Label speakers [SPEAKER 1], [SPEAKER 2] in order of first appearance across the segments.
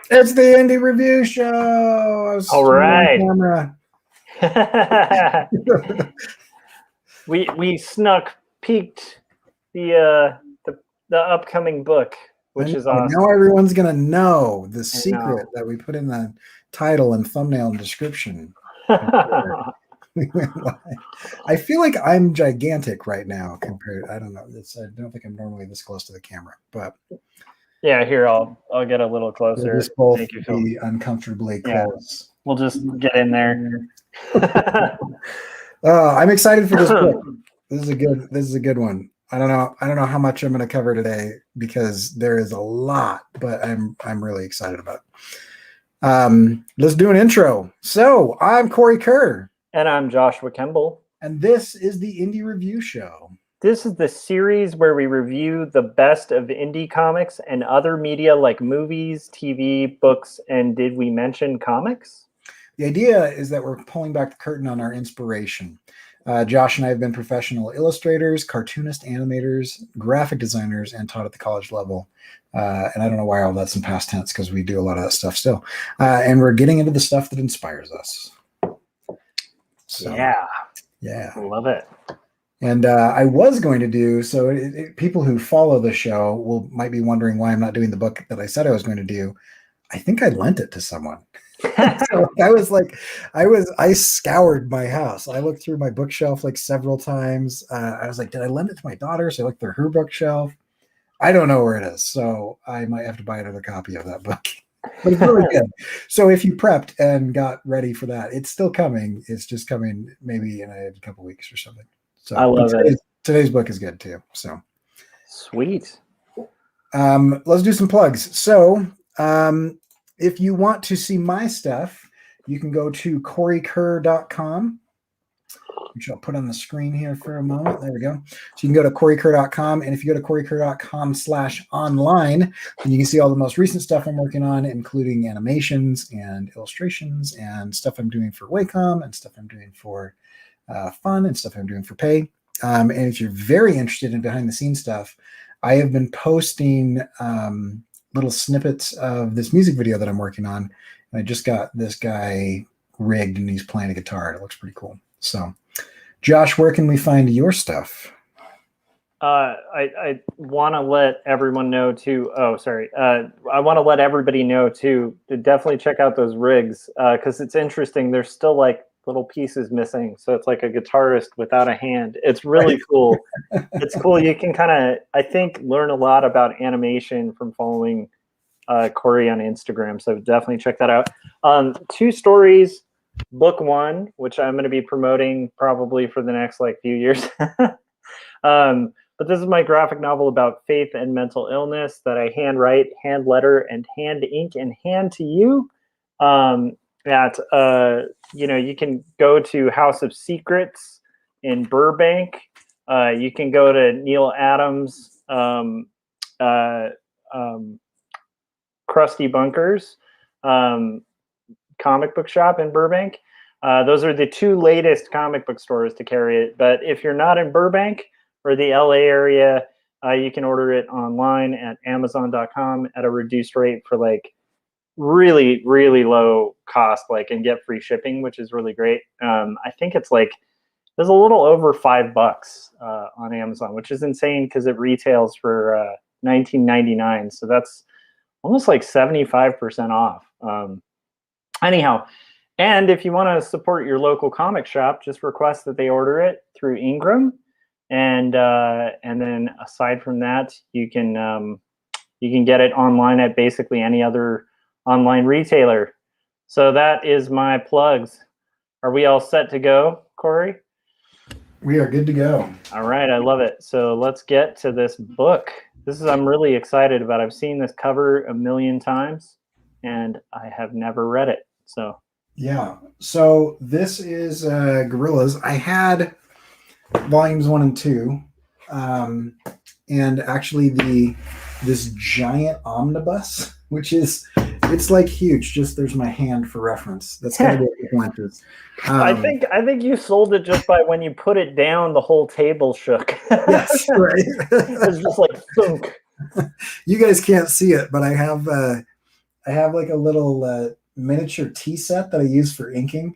[SPEAKER 1] It's the Indie Review Show. I was
[SPEAKER 2] All right.
[SPEAKER 1] on camera.
[SPEAKER 2] we peeked the upcoming book, which is awesome.
[SPEAKER 1] Now everyone's gonna know the
[SPEAKER 2] I
[SPEAKER 1] secret
[SPEAKER 2] know.
[SPEAKER 1] that we put in the title and thumbnail and description. I feel like I'm gigantic right now compared. I don't know. I don't think I'm normally this close to the camera, but
[SPEAKER 2] yeah. Here, I'll get a little closer.
[SPEAKER 1] We'll just both
[SPEAKER 2] Make you feel
[SPEAKER 1] be uncomfortably close.
[SPEAKER 2] We'll just get in there.
[SPEAKER 1] I'm excited for this book. This is a good one. I don't know how much I'm going to cover today because there is a lot, but I'm really excited about it. Let's do an intro. So I'm Cory Kerr.
[SPEAKER 2] And I'm Joshua Kemble.
[SPEAKER 1] And this is the Indie Review Show.
[SPEAKER 2] This is the series where we review the best of indie comics and other media like movies, TV, books, and did we mention comics?
[SPEAKER 1] The idea is that we're pulling back the curtain on our inspiration. Josh and I have been professional illustrators, cartoonists, animators, graphic designers, and taught at the college level. And I don't know why all that's in past tense because we do a lot of that stuff still. And we're getting into the stuff that inspires us.
[SPEAKER 2] So,
[SPEAKER 1] yeah.
[SPEAKER 2] I love it.
[SPEAKER 1] And I was going to do, so people who follow the show might be wondering why I'm not doing the book that I said I was going to do. I think I lent it to someone. So I scoured my house. I looked through my bookshelf like several times. I was like, did I lend it to my daughter? So I looked through her bookshelf. I don't know where it is. So I might have to buy another copy of that book. But it's really good. So if you prepped and got ready for that, it's still coming. It's just coming maybe in a couple weeks or something. So
[SPEAKER 2] I love it.
[SPEAKER 1] Today's book is good too. So
[SPEAKER 2] sweet.
[SPEAKER 1] Let's do some plugs. So if you want to see my stuff, you can go to corykerr.com, which I'll put on the screen here for a moment. There we go. So you can go to corykerr.com, and if you go to corykerr.com/online, then you can see all the most recent stuff I'm working on, including animations and illustrations and stuff I'm doing for Wacom and stuff I'm doing for fun and stuff I'm doing for pay. And if you're very interested in behind the scenes stuff, I have been posting little snippets of this music video that I'm working on. And I just got this guy rigged and he's playing a guitar. It looks pretty cool. So Josh, where can we find your stuff?
[SPEAKER 2] I want to let everyone know too. Oh, sorry. I want to let everybody know too to definitely check out those rigs because it's interesting. There's still like little pieces missing, so it's like a guitarist without a hand. It's really cool. It's cool. You can kind of, I think, learn a lot about animation from following Cory on Instagram. So definitely check that out. 2 stories. Book 1, which I'm going to be promoting probably for the next like few years. But this is my graphic novel about faith and mental illness that I hand write, hand letter, and hand ink and hand to you. You can go to House of Secrets in Burbank. You can go to Neil Adams' Krusty Bunkers comic book shop in Burbank. Those are the 2 latest comic book stores to carry it. But if you're not in Burbank or the LA area, you can order it online at Amazon.com at a reduced rate for like really, really low cost, like, and get free shipping, which is really great. I think it's like there's a little over $5 on Amazon, which is insane because it retails for $19.99. So that's almost like 75% off. Anyhow, and if you want to support your local comic shop, just request that they order it through Ingram, and then aside from that, you can get it online at basically any other online retailer. So that is my plugs. Are we all set to go, Cory?
[SPEAKER 1] We are good to go.
[SPEAKER 2] All right, I love it. So let's get to this book. I'm really excited about. I've seen this cover a million times, and I have never read it. So
[SPEAKER 1] yeah. So this is Guerillas. I had volumes 1 and 2, and actually this giant omnibus, which is it's like huge. Just there's my hand for reference. That's kind of what it went to.
[SPEAKER 2] I think you sold it just by when you put it down, the whole table shook.
[SPEAKER 1] Yes, right.
[SPEAKER 2] It's just like thunk.
[SPEAKER 1] You guys can't see it, but I have have like a little miniature tea set that I use for inking,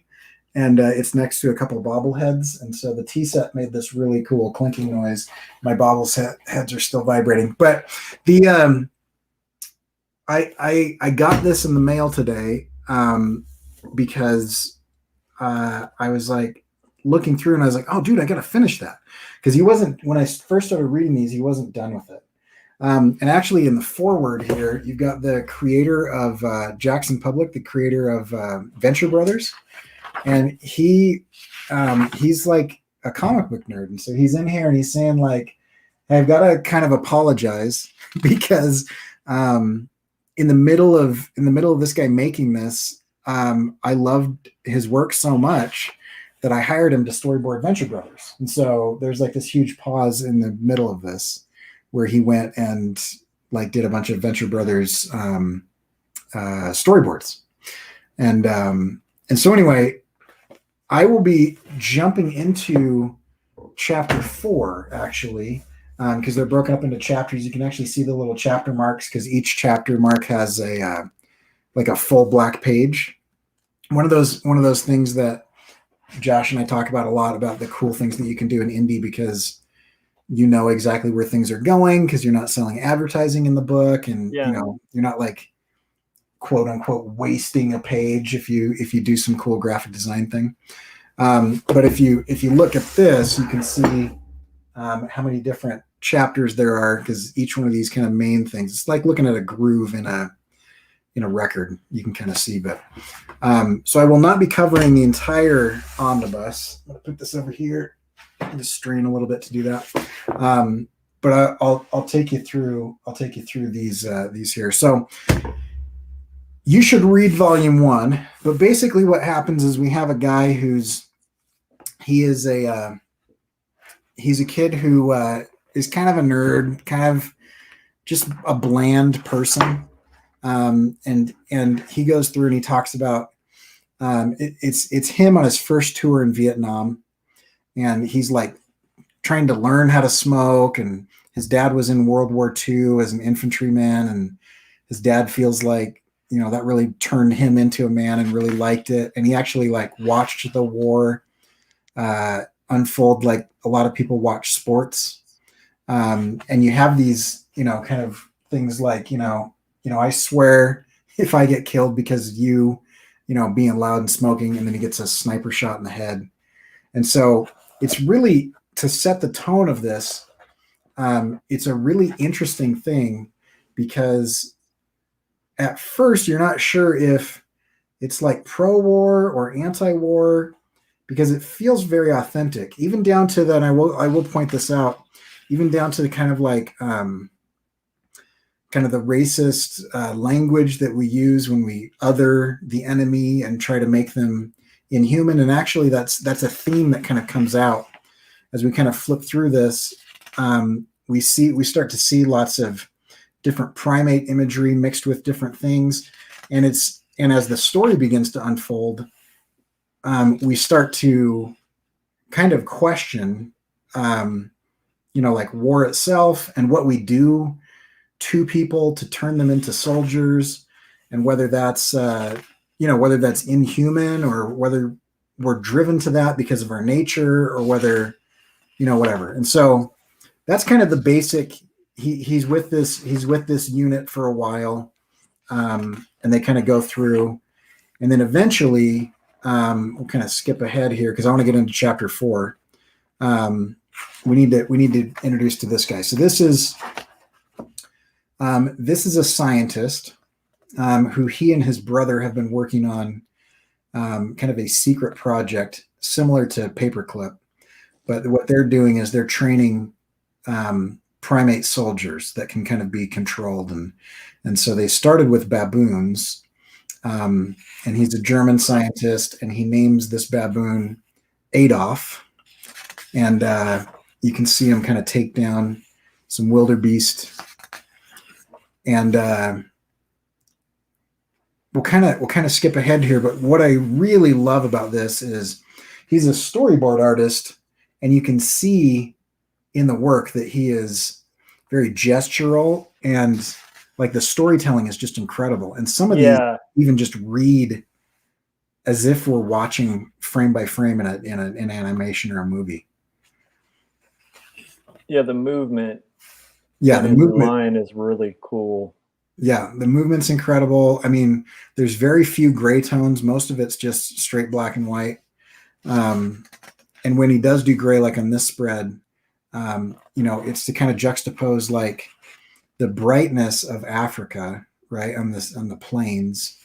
[SPEAKER 1] and it's next to a couple of bobbleheads. And so the tea set made this really cool clinking noise. My heads are still vibrating, but the I got this in the mail today because I was like looking through and I was like, oh, dude, I got to finish that, because he wasn't, when I first started reading these, he wasn't done with it. And actually, in the foreword here, you've got the creator of Jackson Public, the creator of Venture Brothers, and he's like a comic book nerd, and so he's in here and he's saying like, hey, I've got to kind of apologize because in the middle of this guy making this, I loved his work so much that I hired him to storyboard Venture Brothers, and so there's like this huge pause in the middle of this where he went and like did a bunch of Venture Brothers storyboards. And so anyway, I will be jumping into chapter 4 actually, because they're broken up into chapters. You can actually see the little chapter marks because each chapter mark has a like a full black page. One of those things that Josh and I talk about a lot, about the cool things that you can do in indie, because you know exactly where things are going because you're not selling advertising in the book, and you know, you're not like quote unquote wasting a page if you do some cool graphic design thing. But if you look at this, you can see how many different chapters there are, because each one of these kind of main things, it's like looking at a groove in a record, you can kind of see. But so I will not be covering the entire omnibus. I'm gonna put this over here. Just strain a little bit to do that, but I'll take you through these here. So you should read volume 1. But basically, what happens is we have a guy he's a kid who is kind of a nerd, kind of just a bland person, and he goes through and he talks about it's him on his first tour in Vietnam. And he's like trying to learn how to smoke, and his dad was in World War II as an infantryman, and his dad feels like, that really turned him into a man and really liked it. And he actually like watched the war unfold like a lot of people watch sports. And you have these, kind of things like, I swear if I get killed because being loud and smoking, and then he gets a sniper shot in the head. And so it's really, to set the tone of this, it's a really interesting thing, because at first you're not sure if it's like pro-war or anti-war, because it feels very authentic, even down to that. I will point this out, even down to the kind of like kind of the racist language that we use when we other the enemy and try to make them inhuman. And actually that's a theme that kind of comes out as we kind of flip through this. We start to see lots of different primate imagery mixed with different things, and as the story begins to unfold, we start to kind of question like war itself and what we do to people to turn them into soldiers, and whether that's whether that's inhuman, or whether we're driven to that because of our nature, or whether, whatever. And so that's kind of the basic. He's with this unit for a while, and they kind of go through, and then eventually we'll kind of skip ahead here because I want to get into chapter 4. We need to introduce to this guy. So this is a scientist who he and his brother have been working on kind of a secret project similar to Paperclip. But what they're doing is they're training primate soldiers that can kind of be controlled. And so they started with baboons. And he's a German scientist, and he names this baboon Adolf. And you can see him kind of take down some wildebeest. And we'll kind of skip ahead here, but what I really love about this is he's a storyboard artist, and you can see in the work that he is very gestural and like the storytelling is just incredible. And some of these
[SPEAKER 2] Yeah.
[SPEAKER 1] even just read as if we're watching frame by frame in an animation or a movie.
[SPEAKER 2] Yeah, the movement.
[SPEAKER 1] Yeah, the
[SPEAKER 2] in the
[SPEAKER 1] movement.
[SPEAKER 2] line is really cool.
[SPEAKER 1] Yeah, the movement's incredible. I mean, there's very few gray tones. Most of it's just straight black and white. And when he does do gray, like on this spread, it's to kind of juxtapose like the brightness of Africa, right, on the plains,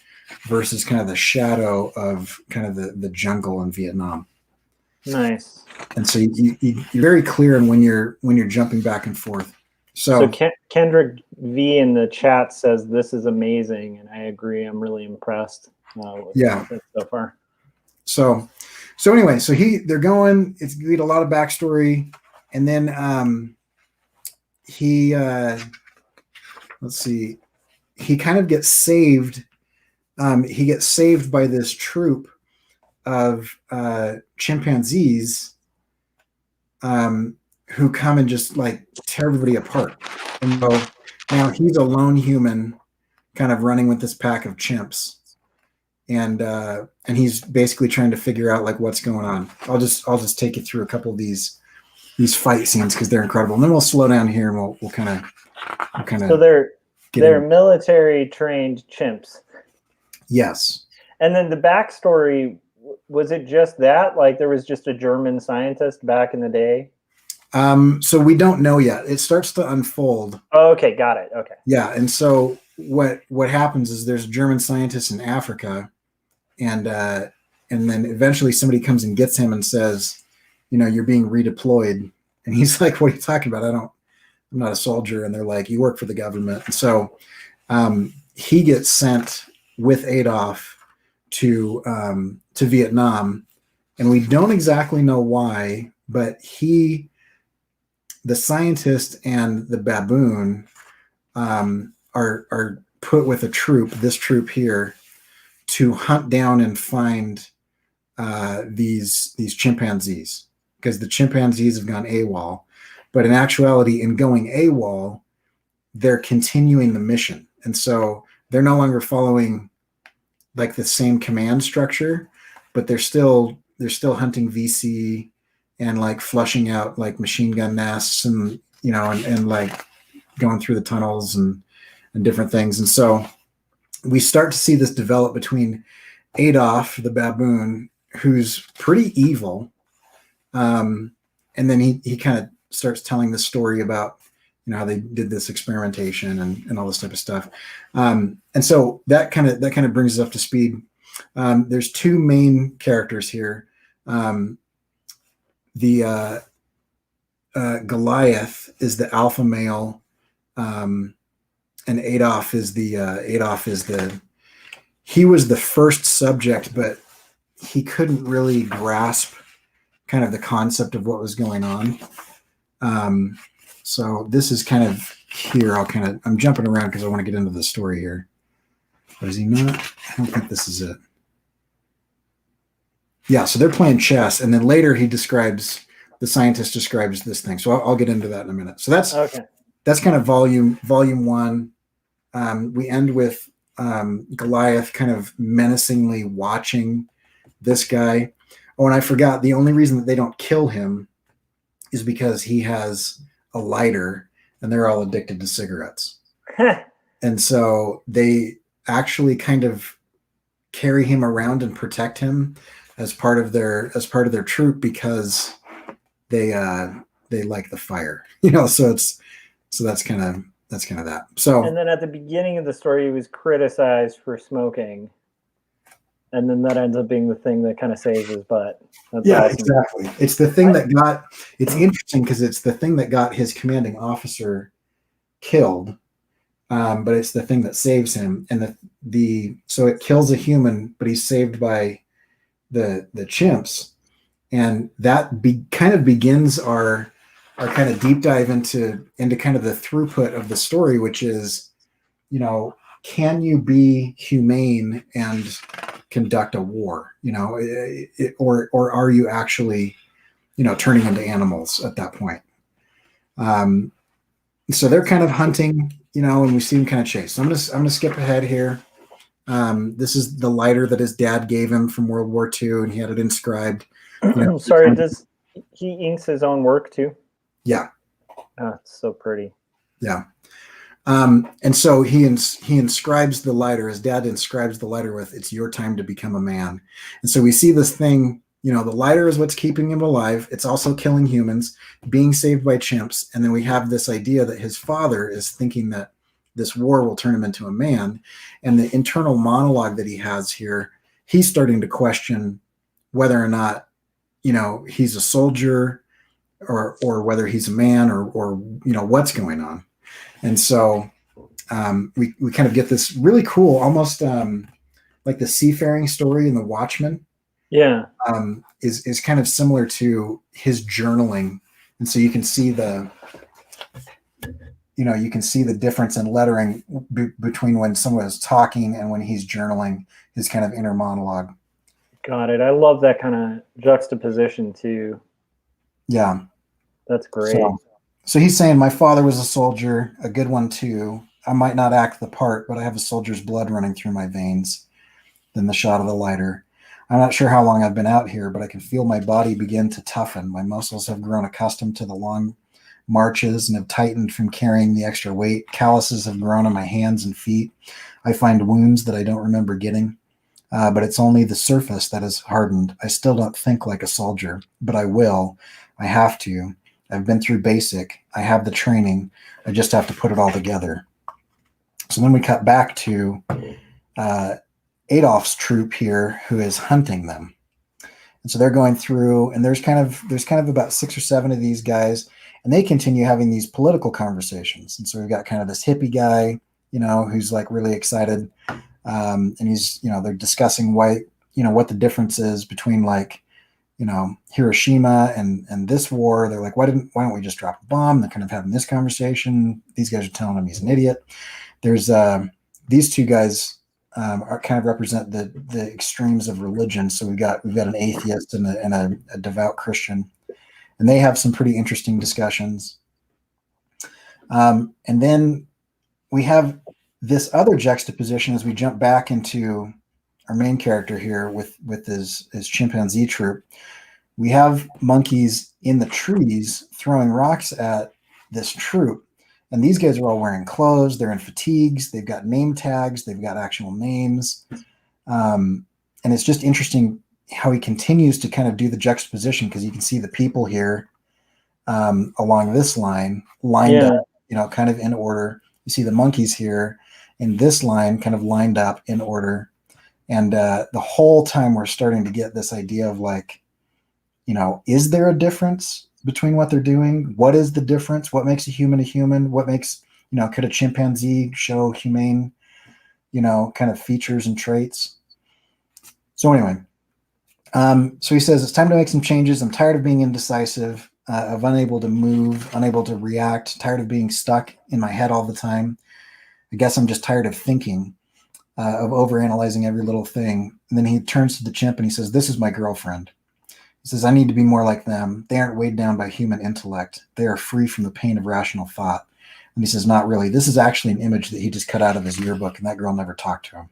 [SPEAKER 1] versus kind of the shadow of kind of the jungle in Vietnam.
[SPEAKER 2] Nice.
[SPEAKER 1] And so you're very clear in when you're jumping back and forth.
[SPEAKER 2] So Kendrick V in the chat says this is amazing, and I agree. I'm really impressed with it so far.
[SPEAKER 1] So anyway, so they're going. It's you get a lot of backstory, and then let's see, he kind of gets saved. He gets saved by this troop of chimpanzees who come and just like tear everybody apart. And so now he's a lone human kind of running with this pack of chimps. And he's basically trying to figure out like what's going on. I'll just take you through a couple of these fight scenes because they're incredible. And then we'll slow down here and we'll kind of
[SPEAKER 2] So they're military trained chimps.
[SPEAKER 1] Yes.
[SPEAKER 2] And then the backstory, was it just that? Like there was just a German scientist back in the day?
[SPEAKER 1] So we don't know yet. It starts to unfold.
[SPEAKER 2] Oh, okay, got it. Okay.
[SPEAKER 1] Yeah, and so what happens is there's German scientists in Africa, and then eventually somebody comes and gets him and says, you're being redeployed. And he's like, what are you talking about? I'm not a soldier. And they're like, you work for the government. And so he gets sent with Adolf to Vietnam, and we don't exactly know why, but the scientist and the baboon are put with this troop here, to hunt down and find these chimpanzees, because the chimpanzees have gone AWOL. But in actuality, in going AWOL, they're continuing the mission, and so they're no longer following like the same command structure, but they're still hunting VC and like flushing out like machine gun nests and and like going through the tunnels and different things. And so we start to see this develop between Adolf, the baboon, who's pretty evil, and then he kind of starts telling the story about how they did this experimentation and all this type of stuff. And so that kind of brings us up to speed. There's two main characters here. The Goliath is the alpha male, and Adolf is he was the first subject, but he couldn't really grasp kind of the concept of what was going on. So this is kind of here. I'm jumping around because I want to get into the story here. But is he not? I don't think this is it. Yeah, so they're playing chess, and then later the scientist describes this thing. So I'll get into that in a minute. So that's okay. That's kind of volume one. We end with Goliath kind of menacingly watching this guy. Oh, and I forgot, the only reason that they don't kill him is because he has a lighter and they're all addicted to cigarettes. And so they actually kind of carry him around and protect him as part of their troop, because they like the fire, so that's kind of that. So,
[SPEAKER 2] and then at the beginning of the story, he was criticized for smoking, and then that ends up being the thing that kind of saves his butt. That's awesome.
[SPEAKER 1] Exactly. It's the thing it's interesting because it's the thing that got his commanding officer killed, but it's the thing that saves him. And so it kills a human, but he's saved by the chimps, and that kind of begins our kind of deep dive into kind of the throughput of the story, which is, can you be humane and conduct a war, or are you actually, turning into animals at that point? So they're kind of hunting, and we see him kind of chase. So I'm gonna skip ahead here. This is the lighter that his dad gave him from World War II, and he had it inscribed.
[SPEAKER 2] Sorry, does he inks his own work too?
[SPEAKER 1] Yeah.
[SPEAKER 2] Oh, it's so pretty.
[SPEAKER 1] Yeah. And so he inscribes the lighter. His dad inscribes the lighter with "It's your time to become a man." And so we see this thing. The lighter is what's keeping him alive. It's also killing humans, being saved by chimps. And then we have this idea that his father is thinking that this war will turn him into a man. And the internal monologue that he has here, he's starting to question whether or not, he's a soldier or whether he's a man or what's going on. And so we kind of get this really cool, almost like the seafaring story in The Watchmen.
[SPEAKER 2] Yeah.
[SPEAKER 1] Is kind of similar to his journaling, and so you can see the difference in lettering between when someone is talking and when he's journaling, his kind of inner monologue.
[SPEAKER 2] Got it. I love that kind of juxtaposition too.
[SPEAKER 1] Yeah,
[SPEAKER 2] that's great.
[SPEAKER 1] So he's saying, my father was a soldier, a good one too. I might not act the part, but I have a soldier's blood running through my veins. Then the shot of the lighter. I'm not sure how long I've been out here, but I can feel my body begin to toughen. My muscles have grown accustomed to the long marches and have tightened from carrying the extra weight. Calluses have grown on my hands and feet. I find wounds that I don't remember getting, but it's only the surface that is hardened. I still don't think like a soldier, but I will. I have to. I've been through basic. I have the training. I just have to put it all together. So then we cut back to Adolf's troop here, who is hunting them. And so they're going through, and there's kind of about 6 or 7 of these guys, and they continue having these political conversations. And so we've got kind of this hippie guy, who's like really excited. And he's, they're discussing why, what the difference is between like, Hiroshima and this war. They're like, why don't we just drop a bomb? They're kind of having this conversation. These guys are telling him he's an idiot. There's these two guys are kind of represent the extremes of religion. So we've got an atheist and a devout Christian, and they have some pretty interesting discussions. And then we have this other juxtaposition as we jump back into our main character here with his chimpanzee troop. We have monkeys in the trees throwing rocks at this troop. And these guys are all wearing clothes. They're in fatigues. They've got name tags. They've got actual names. And it's just interesting how he continues to kind of do the juxtaposition, because you can see the people here along this line lined up, kind of in order. You see the monkeys here in this line kind of lined up in order. And the whole time we're starting to get this idea of like, is there a difference between what they're doing? What is the difference? What makes a human a human? What makes, could a chimpanzee show humane, kind of features and traits? So anyway, so he says, it's time to make some changes. I'm tired of being indecisive, of unable to move, unable to react, tired of being stuck in my head all the time. I guess I'm just tired of thinking, of overanalyzing every little thing. And then he turns to the chimp and he says, this is my girlfriend. He says, I need to be more like them. They aren't weighed down by human intellect. They are free from the pain of rational thought. And he says, not really. This is actually an image that he just cut out of his yearbook, and that girl never talked to him.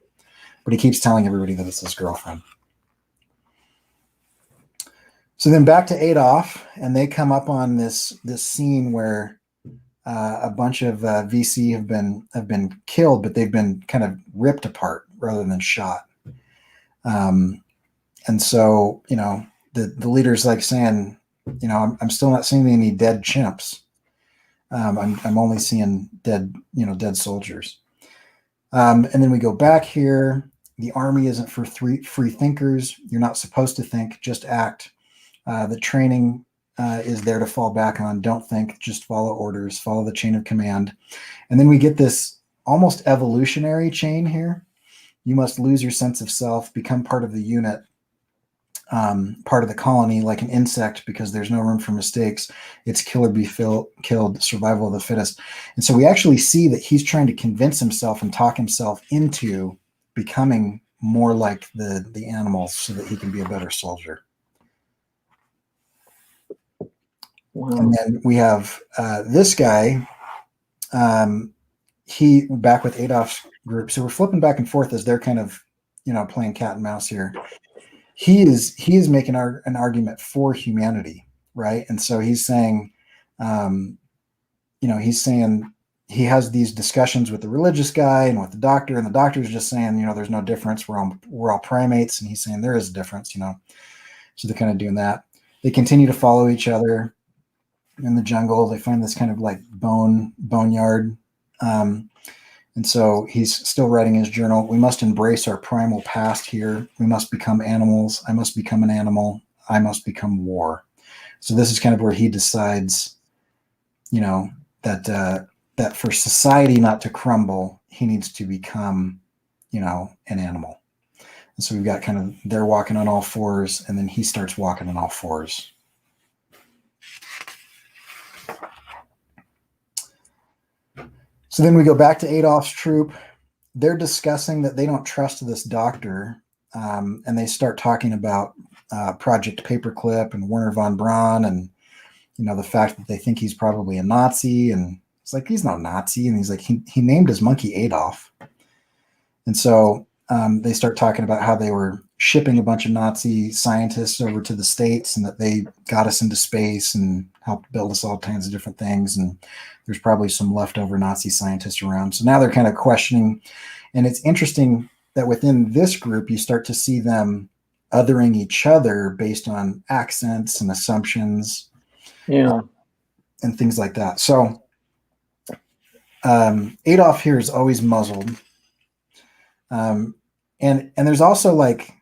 [SPEAKER 1] But he keeps telling everybody that it's his girlfriend. So then back to Adolf, and they come up on this scene where a bunch of VC have been killed, but they've been kind of ripped apart rather than shot. And so, the leader's like saying, I'm still not seeing any dead chimps. I'm only seeing dead soldiers. And then we go back here. The army isn't for free thinkers. You're not supposed to think, just act. The training is there to fall back on. Don't think, just follow orders, follow the chain of command. And then we get this almost evolutionary chain here. You must lose your sense of self, become part of the unit, part of the colony, like an insect, because there's no room for mistakes. It's kill or be killed, survival of the fittest. And so we actually see that he's trying to convince himself and talk himself into becoming more like the animals so that he can be a better soldier. Wow. And then we have this guy he back with Adolf's group. So we're flipping back and forth as they're kind of, playing cat and mouse here. He is making an argument for humanity, right? And so he's saying, he's saying he has these discussions with the religious guy and with the doctor, and the doctor's just saying, there's no difference. We're all primates, and he's saying there is a difference, So they're kind of doing that. They continue to follow each other in the jungle. They find this kind of like boneyard. And so he's still writing his journal. We must embrace our primal past here. We must become animals. I must become an animal. I must become war. So this is kind of where he decides, that for society not to crumble, he needs to become, an animal. And so we've got kind of they're walking on all fours, and then he starts walking on all fours. So then we go back to Adolf's troop. They're discussing that they don't trust this doctor, and they start talking about Project Paperclip and Werner von Braun, and the fact that they think he's probably a Nazi. And it's like, he's no Nazi. And he's like, he named his monkey Adolf. And so they start talking about how they were shipping a bunch of Nazi scientists over to the States, and that they got us into space and helped build us all kinds of different things. And there's probably some leftover Nazi scientists around. So now they're kind of questioning. And it's interesting that within this group, you start to see them othering each other based on accents and assumptions, and things like that. So Adolf here is always muzzled. And there's also like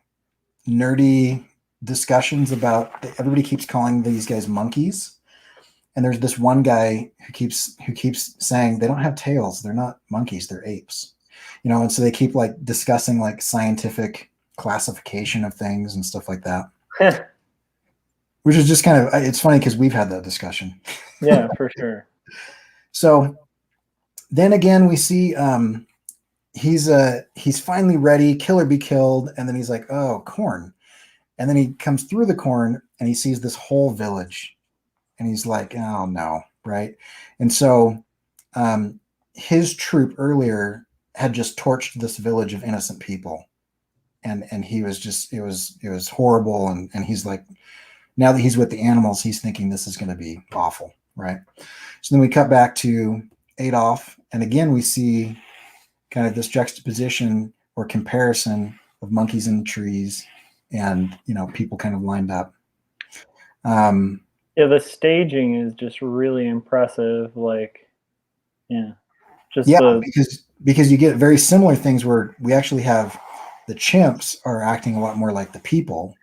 [SPEAKER 1] nerdy discussions about, everybody keeps calling these guys monkeys. And there's this one guy who keeps saying they don't have tails. They're not monkeys. They're apes, and so they keep like discussing like scientific classification of things and stuff like that, which is just kind of, it's funny because we've had that discussion.
[SPEAKER 2] Yeah, for sure.
[SPEAKER 1] So then again, we see he's finally ready, kill or be killed. And then he's like, oh, corn. And then he comes through the corn and he sees this whole village. And he's like, oh no, right? And so his troop earlier had just torched this village of innocent people. And he was just, it was horrible. And he's like, now that he's with the animals, he's thinking this is going to be awful, right? So then we cut back to Adolf. And again, we see kind of this juxtaposition or comparison of monkeys in the trees and, people kind of lined up.
[SPEAKER 2] Yeah, the staging is just really impressive. Like,
[SPEAKER 1] because you get very similar things where we actually have the chimps are acting a lot more like the people,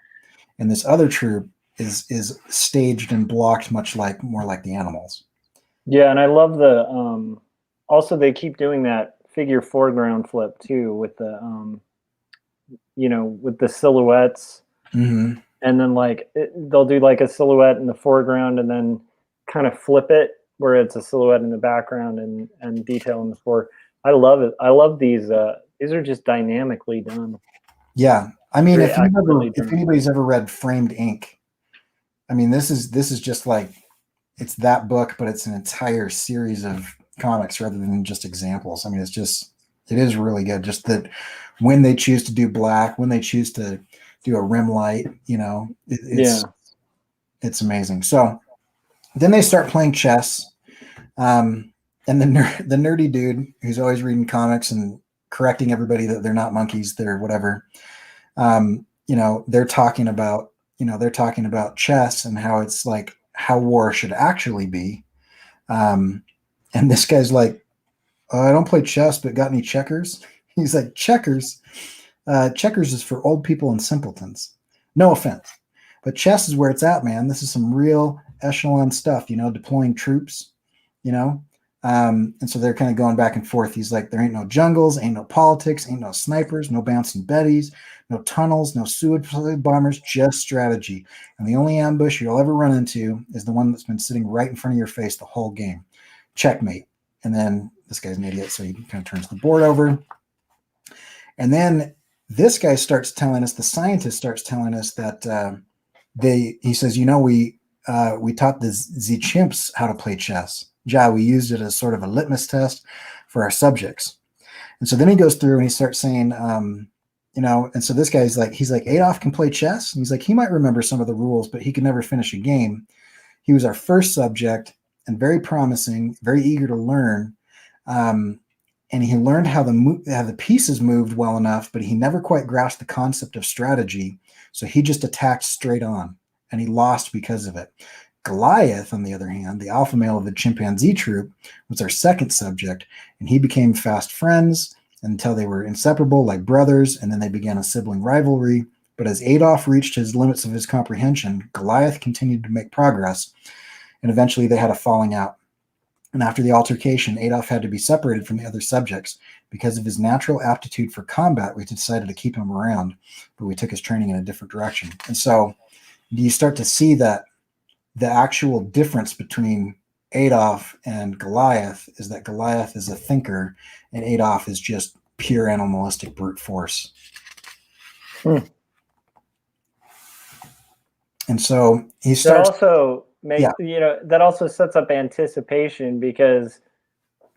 [SPEAKER 1] and this other troop is staged and blocked more like the animals.
[SPEAKER 2] Yeah, and I love the also they keep doing that figure foreground flip too with the with the silhouettes.
[SPEAKER 1] Mm-hmm.
[SPEAKER 2] And then like they'll do like a silhouette in the foreground and then kind of flip it where it's a silhouette in the background and detail in the fore. I love it. I love these. These are just dynamically done.
[SPEAKER 1] Yeah, I mean,
[SPEAKER 2] Very
[SPEAKER 1] if anybody's ever read Framed Ink, I mean, this is just like, it's that book, but it's an entire series of comics rather than just examples. I mean, it is really good. Just that when they choose to do black, when they choose to do a rim light, it's amazing. So then they start playing chess. And the nerdy dude who's always reading comics and correcting everybody that they're not monkeys, they're whatever. They're talking about chess and how it's like how war should actually be. And this guy's like, oh, I don't play chess, but got any checkers? He's like, checkers? Checkers is for old people and simpletons. No offense, but chess is where it's at, man. This is some real echelon stuff, deploying troops, and so they're kind of going back and forth. He's like, there ain't no jungles, ain't no politics, ain't no snipers, no bouncing betties, no tunnels, no suicide bombers, just strategy. And the only ambush you'll ever run into is the one that's been sitting right in front of your face the whole game. Checkmate. And then this guy's an idiot, so he kind of turns the board over. And then this guy starts telling us, the scientist starts telling us that he says, we taught the chimps how to play chess. Ja, we used it as sort of a litmus test for our subjects. And so then he goes through and he starts saying, and so this guy's like, he's like, Adolf can play chess. And he's like, he might remember some of the rules, but he could never finish a game. He was our first subject and very promising, very eager to learn. And he learned how the pieces moved well enough, but he never quite grasped the concept of strategy. So he just attacked straight on, and he lost because of it. Goliath, on the other hand, the alpha male of the chimpanzee troop, was our second subject, and he became fast friends until they were inseparable, like brothers, and then they began a sibling rivalry. But as Adolf reached his limits of his comprehension, Goliath continued to make progress, and eventually they had a falling out. And after the altercation, Adolf had to be separated from the other subjects. Because of his natural aptitude for combat, we decided to keep him around, but we took his training in a different direction. And so you start to see that the actual difference between Adolf and Goliath is that Goliath is a thinker and Adolf is just pure animalistic brute force. And so he starts.
[SPEAKER 2] That also makes, that also sets up anticipation, because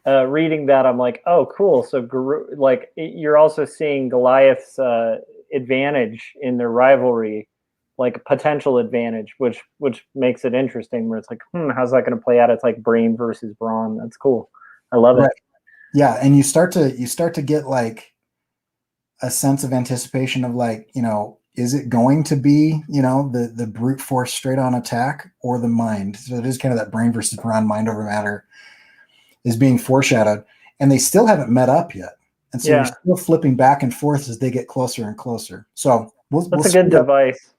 [SPEAKER 2] reading that, I'm like, oh, cool. So like you're also seeing Goliath's advantage in their rivalry, like a potential advantage, which makes it interesting, where it's like, how's that going to play out? It's like Brain versus Brawn. That's cool. I love it.
[SPEAKER 1] Yeah. And you start to get like a sense of anticipation of like, is it going to be, the brute force straight on attack or the mind? So it is kind of that Brain versus Brawn, mind over matter is being foreshadowed, and they still haven't met up yet. And so you're still flipping back and forth as they get closer and closer. So
[SPEAKER 2] that's a good device.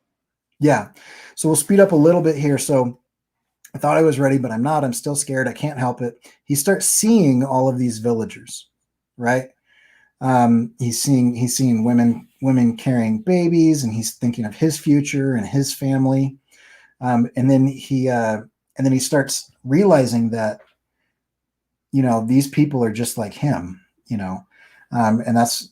[SPEAKER 1] Yeah. So we'll speed up a little bit here. So I thought I was ready, but I'm not. I'm still scared. I can't help it. He starts seeing all of these villagers, right? He's seeing women carrying babies, and he's thinking of his future and his family. And then he starts realizing that, these people are just like him, and that's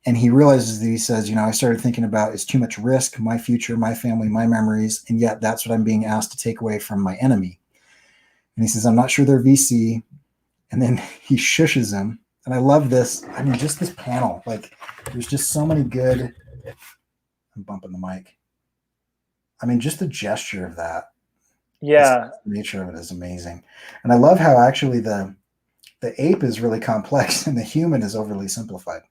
[SPEAKER 1] and he realizes that he says, I started thinking about it's too much risk, my future, my family, my memories, and yet that's what I'm being asked to take away from my enemy. And he says, I'm not sure they're VC. And then he shushes him. And I love this. I mean, just this panel, like there's just so many good. I'm bumping the mic. I mean, just the gesture of that.
[SPEAKER 2] Yeah.
[SPEAKER 1] The nature of it is amazing. And I love how actually the ape is really complex and the human is overly simplified.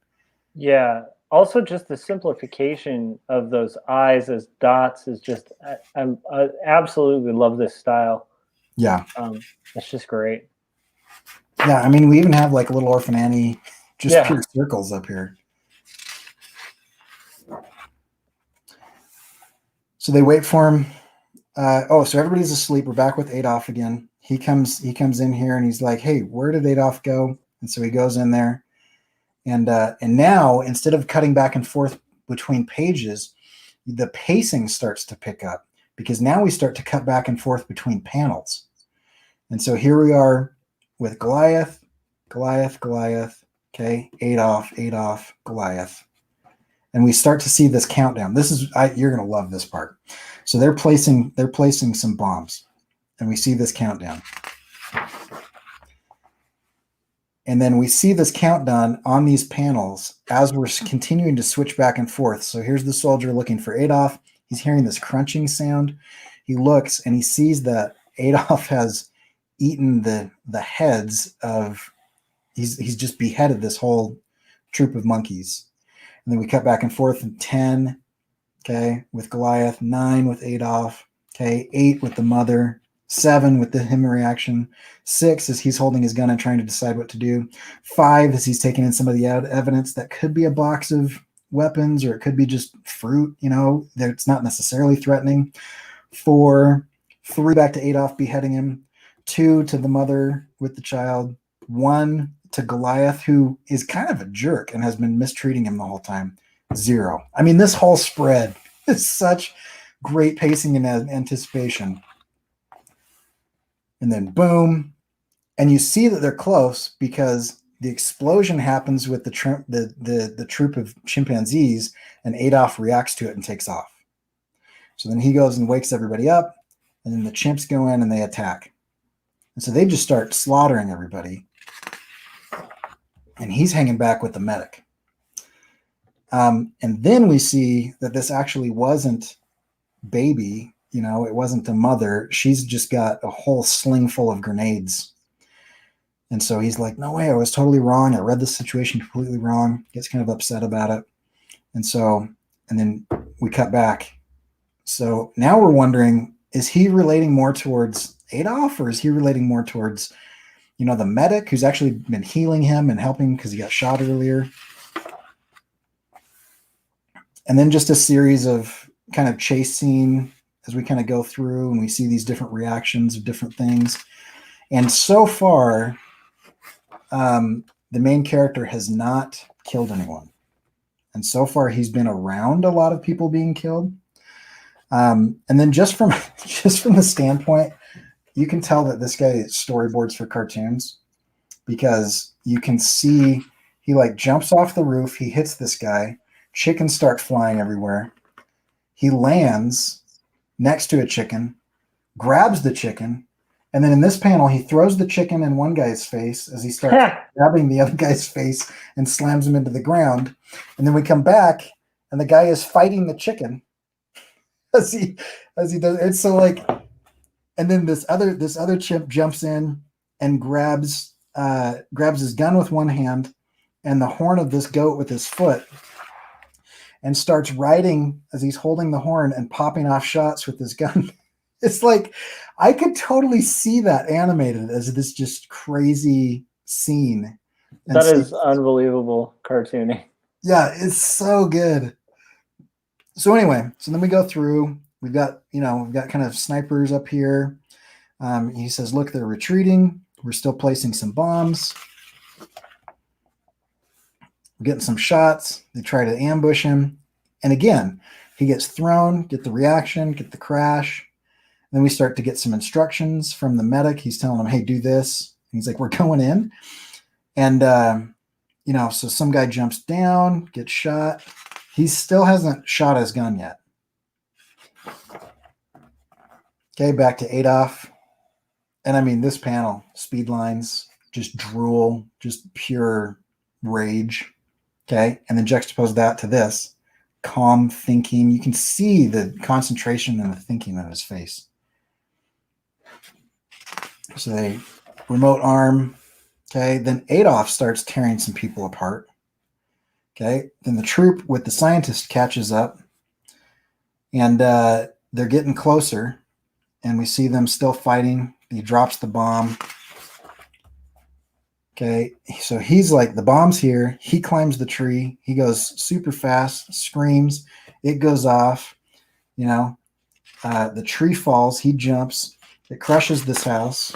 [SPEAKER 2] Yeah. Also, just the simplification of those eyes as dots is just, I absolutely love this style.
[SPEAKER 1] Yeah.
[SPEAKER 2] It's just great.
[SPEAKER 1] Yeah. I mean, we even have like a little Orphan Annie, just pure circles up here. So they wait for him. So everybody's asleep. We're back with Adolf again. He comes in here and he's like, hey, where did Adolf go? And so he goes in there. And now, instead of cutting back and forth between pages, the pacing starts to pick up, because now we start to cut back and forth between panels. And so here we are with Goliath, okay, Adolf, Goliath. And we start to see this countdown. You're going to love this part. So they're placing some bombs, and we see this countdown. And then we see this countdown on these panels as we're continuing to switch back and forth. So here's the soldier looking for Adolf. He's hearing this crunching sound. He looks and he sees that Adolf has eaten the heads of, he's just beheaded this whole troop of monkeys. And then we cut back and forth in 10, okay, with Goliath, 9 with Adolf, okay, 8 with the mother, 7 with the him reaction, 6 as he's holding his gun and trying to decide what to do, 5 as he's taking in some of the evidence that could be a box of weapons, or it could be just fruit, that's not necessarily threatening, 4, 3 back to Adolf beheading him, 2 to the mother with the child, 1 to Goliath, who is kind of a jerk and has been mistreating him the whole time, 0. I mean, this whole spread is such great pacing and anticipation. And then boom, and you see that they're close because the explosion happens with the troop of chimpanzees, and Adolf reacts to it and takes off. So then he goes and wakes everybody up, and then the chimps go in and they attack. And so they just start slaughtering everybody. And he's hanging back with the medic. And then we see that this actually wasn't baby, it wasn't the mother. She's just got a whole sling full of grenades. And so he's like, no way, I was totally wrong. I read the situation completely wrong. Gets kind of upset about it. And then we cut back. So now we're wondering, is he relating more towards Adolf, or is he relating more towards, the medic who's actually been healing him and helping because he got shot earlier? And then just a series of kind of chase scene as we kind of go through and we see these different reactions of different things. And so far, the main character has not killed anyone. And so far, he's been around a lot of people being killed. And then just from the standpoint, you can tell that this guy storyboards for cartoons, because you can see he like jumps off the roof, he hits this guy, chickens start flying everywhere. He lands next to a chicken, grabs the chicken, and then in this panel, he throws the chicken in one guy's face as he starts grabbing the other guy's face and slams him into the ground. And then we come back, and the guy is fighting the chicken as he does. It's so like, and then this other chimp jumps in and grabs his gun with one hand and the horn of this goat with his foot, and starts riding as he's holding the horn and popping off shots with his gun. It's like, I could totally see that animated as this just crazy scene.
[SPEAKER 2] That is unbelievable cartooning.
[SPEAKER 1] Yeah, it's so good. So anyway, so then we go through. We've got kind of snipers up here. He says, look, they're retreating. We're still placing some bombs. We're getting some shots. They try to ambush him. And again, he gets thrown, get the reaction, get the crash. Then we start to get some instructions from the medic. He's telling him, hey, do this. And he's like, we're going in. And, so some guy jumps down, gets shot. He still hasn't shot his gun yet. Okay, back to Adolf. And I mean, this panel, speed lines, just drool, just pure rage. Okay, and then juxtapose that to this calm thinking. You can see the concentration and the thinking on his face. So they remote arm. Okay, then Adolf starts tearing some people apart. Okay, then the troop with the scientist catches up, and they're getting closer, and we see them still fighting. He drops the bomb. Okay, so he's like, the bomb's here. He climbs the tree. He goes super fast, screams. It goes off. The tree falls. He jumps. It crushes this house.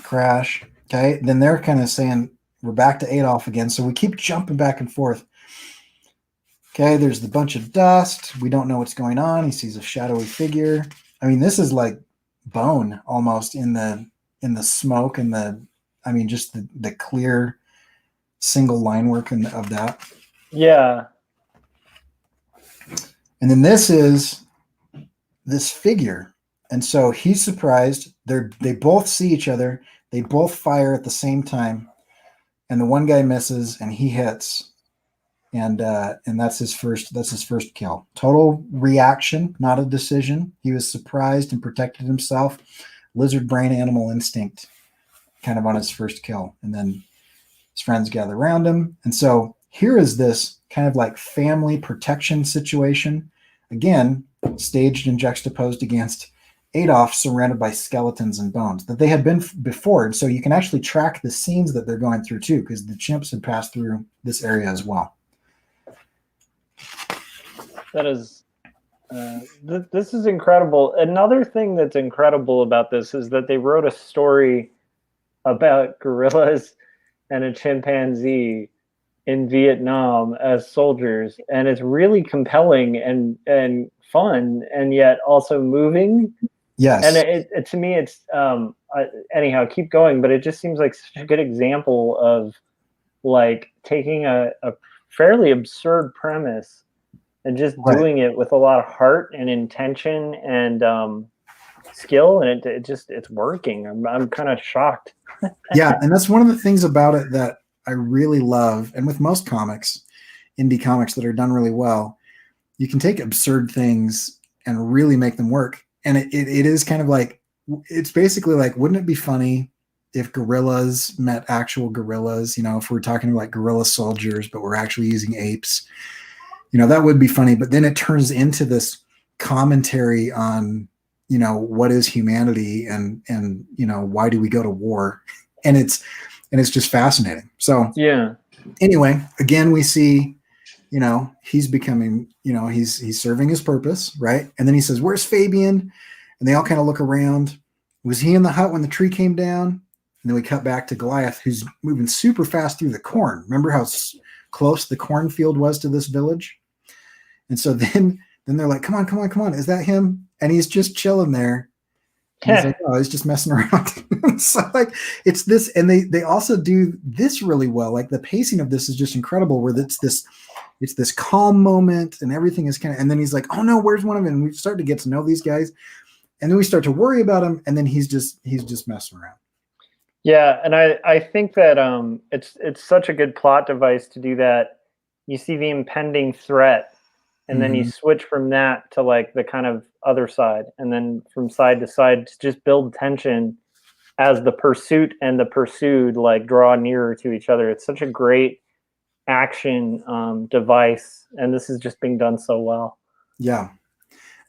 [SPEAKER 1] Crash. Okay, then they're kind of saying, we're back to Adolf again. So we keep jumping back and forth. Okay, there's the bunch of dust. We don't know what's going on. He sees a shadowy figure. I mean, this is like bone almost in the smoke and just the clear single line work of that.
[SPEAKER 2] Yeah.
[SPEAKER 1] And then this is this figure. And so he's surprised. They both see each other. They both fire at the same time. And the one guy misses and he hits. And that's his first kill. Total reaction, not a decision. He was surprised and protected himself. Lizard brain, animal instinct, kind of on his first kill. And then his friends gather around him. And so here is this kind of like family protection situation. Again, staged and juxtaposed against Adolf surrounded by skeletons and bones that they had been before. And so you can actually track the scenes that they're going through too, because the chimps had passed through this area as well.
[SPEAKER 2] That is, this is incredible. Another thing that's incredible about this is that they wrote a story about gorillas and a chimpanzee in Vietnam as soldiers, and it's really compelling and fun, and yet also moving.
[SPEAKER 1] Yes.
[SPEAKER 2] And it to me, it's anyhow, keep going, but it just seems like such a good example of like taking a fairly absurd premise and just doing it with a lot of heart and intention and skill, and it's working. I'm kind of shocked.
[SPEAKER 1] Yeah, and that's one of the things about it that I really love. And with most comics, indie comics that are done really well, you can take absurd things and really make them work. And it is kind of like, it's basically like, wouldn't it be funny if gorillas met actual gorillas? You know, if we're talking like gorilla soldiers, but we're actually using apes, you know, that would be funny. But then it turns into this commentary on, you know, what is humanity, and you know, why do we go to war? And it's just fascinating. So
[SPEAKER 2] Yeah.
[SPEAKER 1] anyway, again, we see, you know, he's becoming, you know, he's serving his purpose, right? And then he says, "Where's Fabian?" And they all kind of look around. Was he in the hut when the tree came down? And then we cut back to Goliath, who's moving super fast through the corn. Remember how close the cornfield was to this village? And so then they're like, "Come on, come on, come on! Is that him?" And he's just chilling there. And he's like, "Oh, he's just messing around." So like, it's this, and they also do this really well. Like the pacing of this is just incredible. Where it's this calm moment, and everything is kind of, and then he's like, "Oh no, where's one of them?" And we start to get to know these guys, and then we start to worry about him, and then he's just messing around.
[SPEAKER 2] Yeah, and I think that it's such a good plot device to do that. You see the impending threat, and then you switch from that to like the kind of other side, and then from side to side to just build tension as the pursuit and the pursued like draw nearer to each other. It's such a great action device, and this is just being done so well.
[SPEAKER 1] Yeah.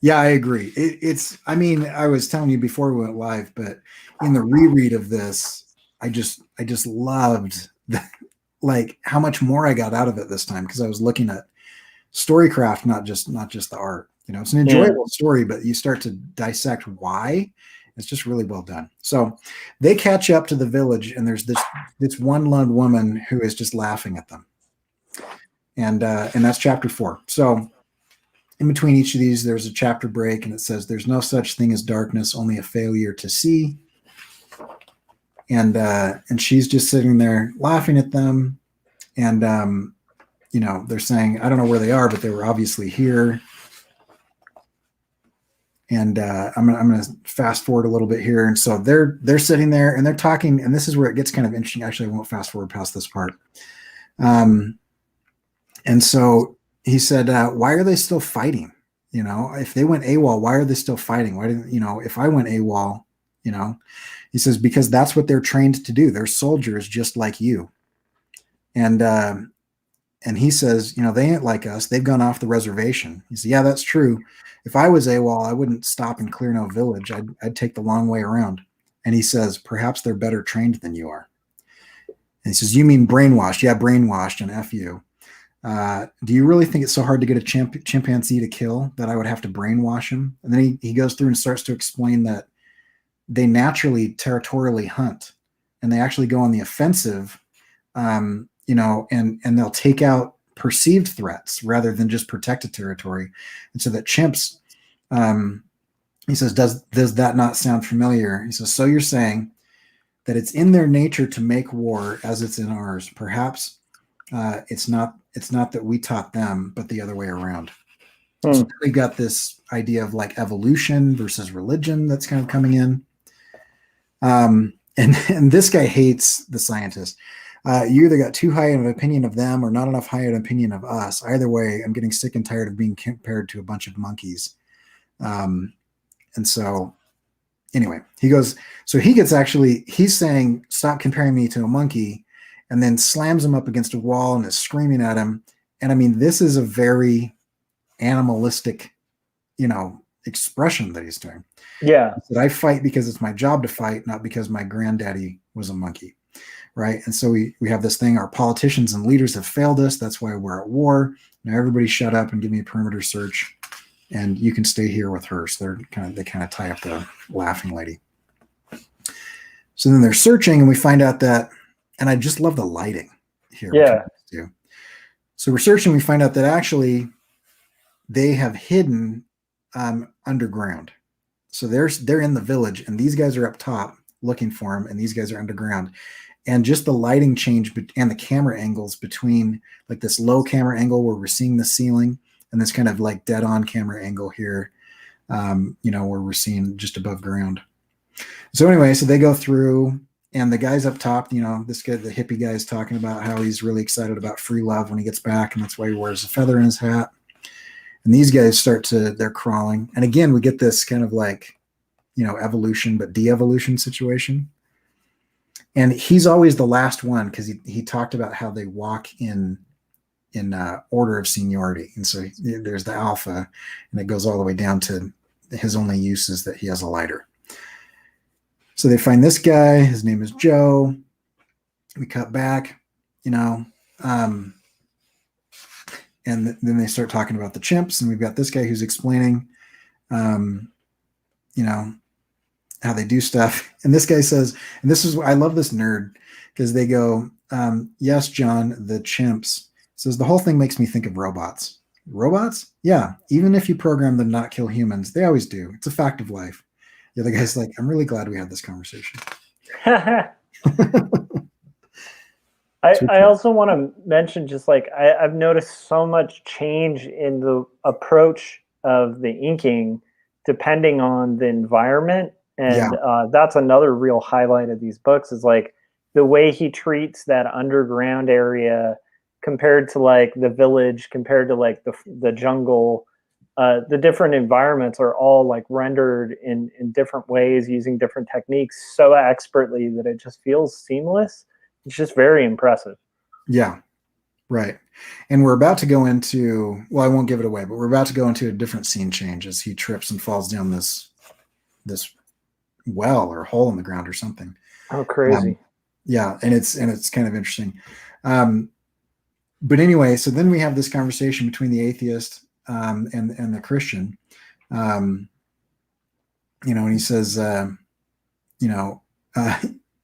[SPEAKER 1] Yeah, I agree. It's, I mean, I was telling you before we went live, but in the reread of this, I just loved like how much more I got out of it this time, because I was looking at storycraft, not just the art. You know, it's an enjoyable story, but you start to dissect why. It's just really well done. So they catch up to the village, and there's this one lone woman who is just laughing at them, and that's chapter 4. So in between each of these, there's a chapter break, and it says, "There's no such thing as darkness, only a failure to see." And she's just sitting there laughing at them, and you know, they're saying, "I don't know where they are, but they were obviously here." And I'm gonna fast forward a little bit here, and so they're sitting there and they're talking, and this is where it gets kind of interesting. Actually, I won't fast forward past this part. And so he said, "Why are they still fighting? You know, if they went AWOL, why are they still fighting? Why didn't, you know, if I went AWOL, you know?" He says, "Because that's what they're trained to do. They're soldiers just like you." And he says, "You know, they ain't like us. They've gone off the reservation." He said, "Yeah, that's true. If I was AWOL, I wouldn't stop and clear no village. I'd take the long way around." And he says, "Perhaps they're better trained than you are." And he says, "You mean brainwashed?" "Yeah, brainwashed, and F you. Do you really think it's so hard to get a chimpanzee to kill that I would have to brainwash him?" And then he goes through and starts to explain that they naturally territorially hunt, and they actually go on the offensive, you know, and they'll take out perceived threats rather than just protected territory. And so that chimps, he says, does that not sound familiar? He says, "So you're saying that it's in their nature to make war as it's in ours. Perhaps it's not that we taught them, but the other way around." So we've got this idea of like evolution versus religion that's kind of coming in. And this guy hates the scientists. "You either got too high an opinion of them or not enough high an opinion of us. Either way, I'm getting sick and tired of being compared to a bunch of monkeys." And so anyway, he goes, so he's saying, "Stop comparing me to a monkey," and then slams him up against a wall and is screaming at him. And I mean, this is a very animalistic, you know, expression that he's doing.
[SPEAKER 2] Yeah.
[SPEAKER 1] He said, "I fight because it's my job to fight, not because my granddaddy was a monkey." Right. And so we have this thing, our politicians and leaders have failed us. That's why we're at war. Now everybody shut up and give me a perimeter search, and you can stay here with her. So they kind of tie up the laughing lady. So then they're searching, and we find out that, and I just love the lighting here.
[SPEAKER 2] Yeah.
[SPEAKER 1] So we're searching, we find out that actually they have hidden underground. So they're in the village, and these guys are up top looking for them, and these guys are underground. And just the lighting change and the camera angles between like this low camera angle where we're seeing the ceiling and this kind of like dead on camera angle here. where we're seeing just above ground. So anyway, so they go through, and the guys up top, this guy, the hippie guy, is talking about how he's really excited about free love when he gets back, and that's why he wears a feather in his hat. And these guys they're crawling. And again, we get this kind of like, evolution, but de-evolution situation. And he's always the last one because he talked about how they walk in order of seniority. And so there's the alpha, and it goes all the way down to his only use is that he has a lighter. So they find this guy. His name is Joe. We cut back, and then they start talking about the chimps, and we've got this guy who's explaining, how they do stuff. And this guy says, and I love this nerd, because they go, yes, John, the chimps. Says the whole thing makes me think of robots. Robots? Yeah. Even if you program them not kill humans, they always do. It's a fact of life. The other guy's like, I'm really glad we had this conversation.
[SPEAKER 2] I also want to mention, just like I've noticed so much change in the approach of the inking depending on the environment. And that's another real highlight of these books, is like the way he treats that underground area compared to like the village, compared to like the jungle. The different environments are all like rendered in different ways using different techniques so expertly that it just feels seamless. It's just very impressive.
[SPEAKER 1] Yeah, right. And we're about to go into, well, I won't give it away, but we're about to go into a different scene change as he trips and falls down this well or hole in the ground or something.
[SPEAKER 2] Oh, crazy.
[SPEAKER 1] Yeah, and it's kind of interesting. But anyway, so then we have this conversation between the atheist and the Christian, and he says,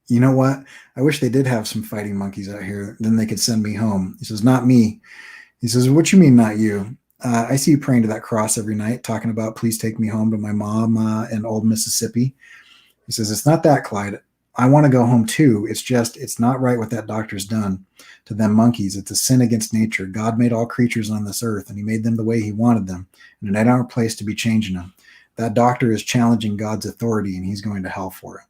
[SPEAKER 1] you know what? I wish they did have some fighting monkeys out here. Then they could send me home. He says, not me. He says, what you mean, not you? I see you praying to that cross every night, talking about, please take me home to my mom in old Mississippi. He says, it's not that, Clyde. I want to go home too. It's not right what that doctor's done to them monkeys. It's a sin against nature. God made all creatures on this earth, and he made them the way he wanted them. And it ain't our place to be changing them. That doctor is challenging God's authority, and he's going to hell for it.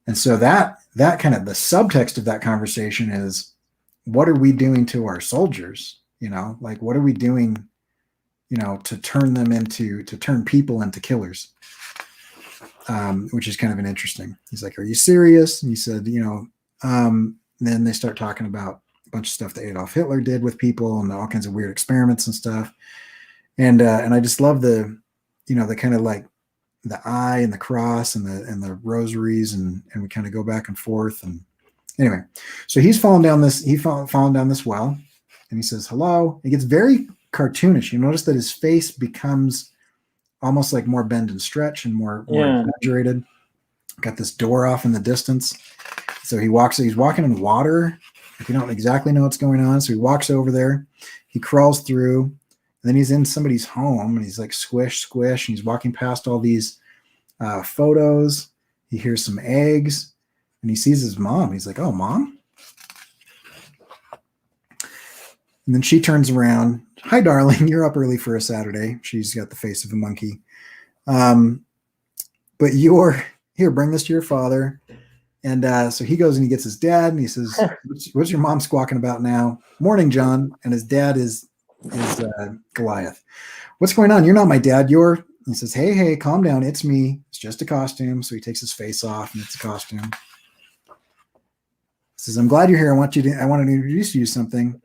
[SPEAKER 1] And so that kind of the subtext of that conversation is, what are we doing to our soldiers? Like, what are we doing, to turn people into killers? Which is kind of an interesting. He's like, are you serious? And he said, then they start talking about a bunch of stuff that Adolf Hitler did with people and all kinds of weird experiments and stuff. And I just love the kind of like the eye and the cross and the rosaries, and we kind of go back and forth. And anyway, so he's fallen down this well, and he says, hello. It gets very cartoonish. You notice that his face becomes almost like more bend and stretch and more exaggerated. Got this door off in the distance. So he's walking in water. If you don't exactly know what's going on. So he walks over there, he crawls through, and then he's in somebody's home, and he's like squish, squish. And he's walking past all these photos. He hears some eggs, and he sees his mom. He's like, oh, Mom. And then she turns around. Hi, darling. You're up early for a Saturday. She's got the face of a monkey. But here, bring this to your father. And so he goes and he gets his dad, and he says, what's your mom squawking about now? Morning, John. And his dad is Goliath. What's going on? You're not my dad. He says, hey, calm down. It's me. It's just a costume. So he takes his face off, and it's a costume. He says, I'm glad you're here. I want to introduce you to something.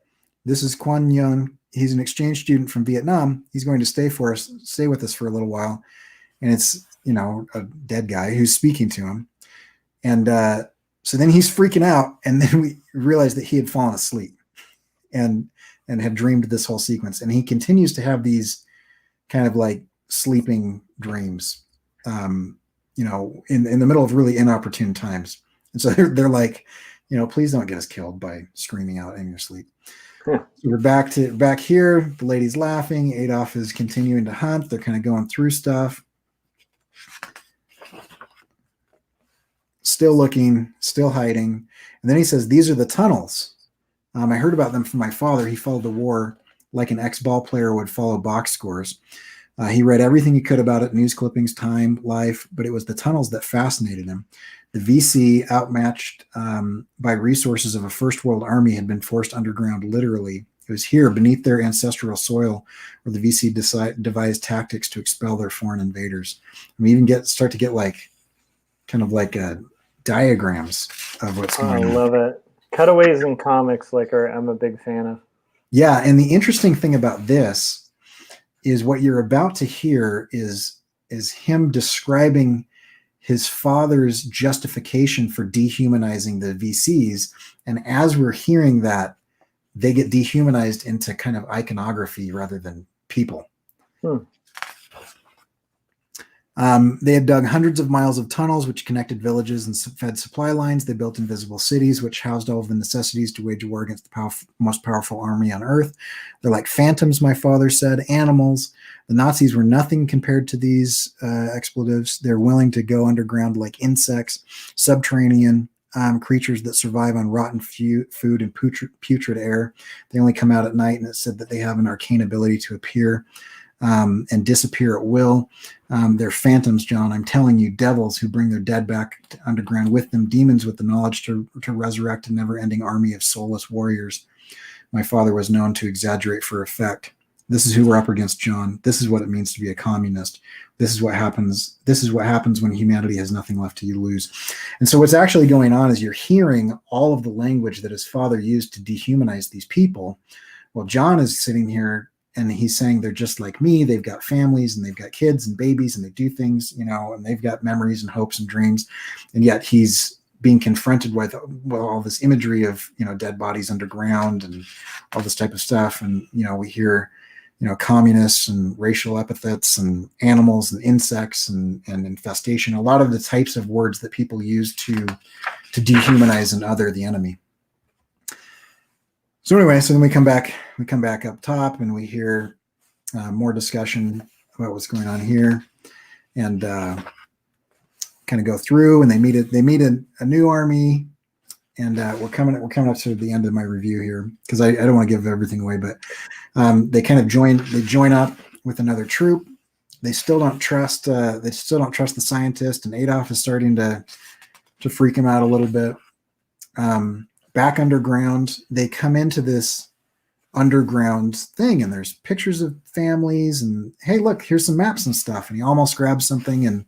[SPEAKER 1] This is Quan Young. He's an exchange student from Vietnam. He's going to stay with us for a little while. And it's, a dead guy who's speaking to him. And so then he's freaking out. And then we realize that he had fallen asleep and had dreamed this whole sequence. And he continues to have these kind of like sleeping dreams, in the middle of really inopportune times. And so they're like, please don't get us killed by screaming out in your sleep. So we're back here. The lady's laughing. Adolf is continuing to hunt. They're kind of going through stuff. Still looking, still hiding. And then he says, these are the tunnels. I heard about them from my father. He followed the war like an ex-ball player would follow box scores. He read everything he could about it, news clippings, time, life, but it was the tunnels that fascinated him. The VC, outmatched by resources of a first world army, had been forced underground literally. It was here, beneath their ancestral soil, where the VC devised tactics to expel their foreign invaders. And we even start to get like kind of like diagrams of what's going on.
[SPEAKER 2] I love it. Cutaways in comics, like I'm a big fan of.
[SPEAKER 1] Yeah, and the interesting thing about this is what you're about to hear is him describing his father's justification for dehumanizing the VCs. And as we're hearing that, they get dehumanized into kind of iconography rather than people. They had dug hundreds of miles of tunnels which connected villages and fed supply lines. They built invisible cities which housed all of the necessities to wage war against the most powerful army on earth. They're like phantoms, my father said, animals. The Nazis were nothing compared to these expletives. They're willing to go underground like insects, subterranean creatures that survive on rotten food and putrid air. They only come out at night, and it said that they have an arcane ability to appear and disappear at will. They're phantoms, John. I'm telling you, devils who bring their dead back to underground with them, demons with the knowledge to resurrect a never-ending army of soulless warriors. My father was known to exaggerate for effect. This is who we're up against, John. This is what it means to be a communist. This is what happens. This is what happens when humanity has nothing left to lose. And so what's actually going on is you're hearing all of the language that his father used to dehumanize these people. Well, John is sitting here and he's saying they're just like me. They've got families and they've got kids and babies and they do things, and they've got memories and hopes and dreams. And yet he's being confronted with all this imagery of, dead bodies underground and all this type of stuff. And, we hear, communists and racial epithets and animals and insects and infestation, a lot of the types of words that people use to dehumanize and other the enemy. So anyway, so then we come back up top and we hear more discussion about what's going on here, and kind of go through, and they meet a new army, and we're coming up to the end of my review here because I don't want to give everything away, but they kind of join up with another troop. They still don't trust the scientist, and Adolf is starting to freak him out a little bit. Back underground, they come into this underground thing, and there's pictures of families, and hey, look, here's some maps and stuff. And he almost grabs something, and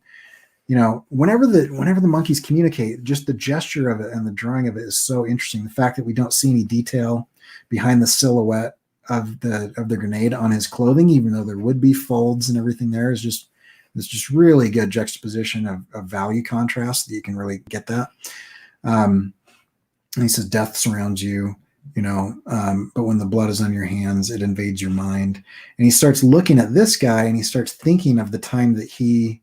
[SPEAKER 1] whenever the monkeys communicate, just the gesture of it and the drawing of it is so interesting. The fact that we don't see any detail behind the silhouette of the grenade on his clothing, even though there would be folds and everything there, is just really good juxtaposition of value contrast that you can really get that. And he says, death surrounds you, but when the blood is on your hands, it invades your mind. And he starts looking at this guy, and he starts thinking of the time that he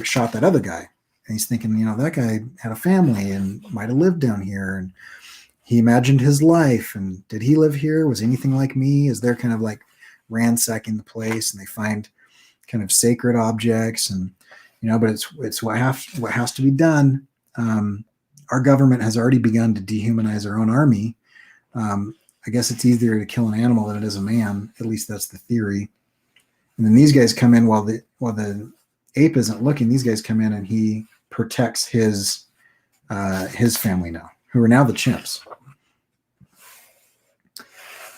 [SPEAKER 1] shot that other guy. And he's thinking, that guy had a family and might have lived down here. And he imagined his life. And did he live here? Was anything like me? As they're kind of like ransacking the place, and they find kind of sacred objects, and but it's what has to be done. Our government has already begun to dehumanize our own army. I guess it's easier to kill an animal than it is a man. At least that's the theory. And then these guys come in while the ape isn't looking. These guys come in, and he protects his family now, who are now the chimps.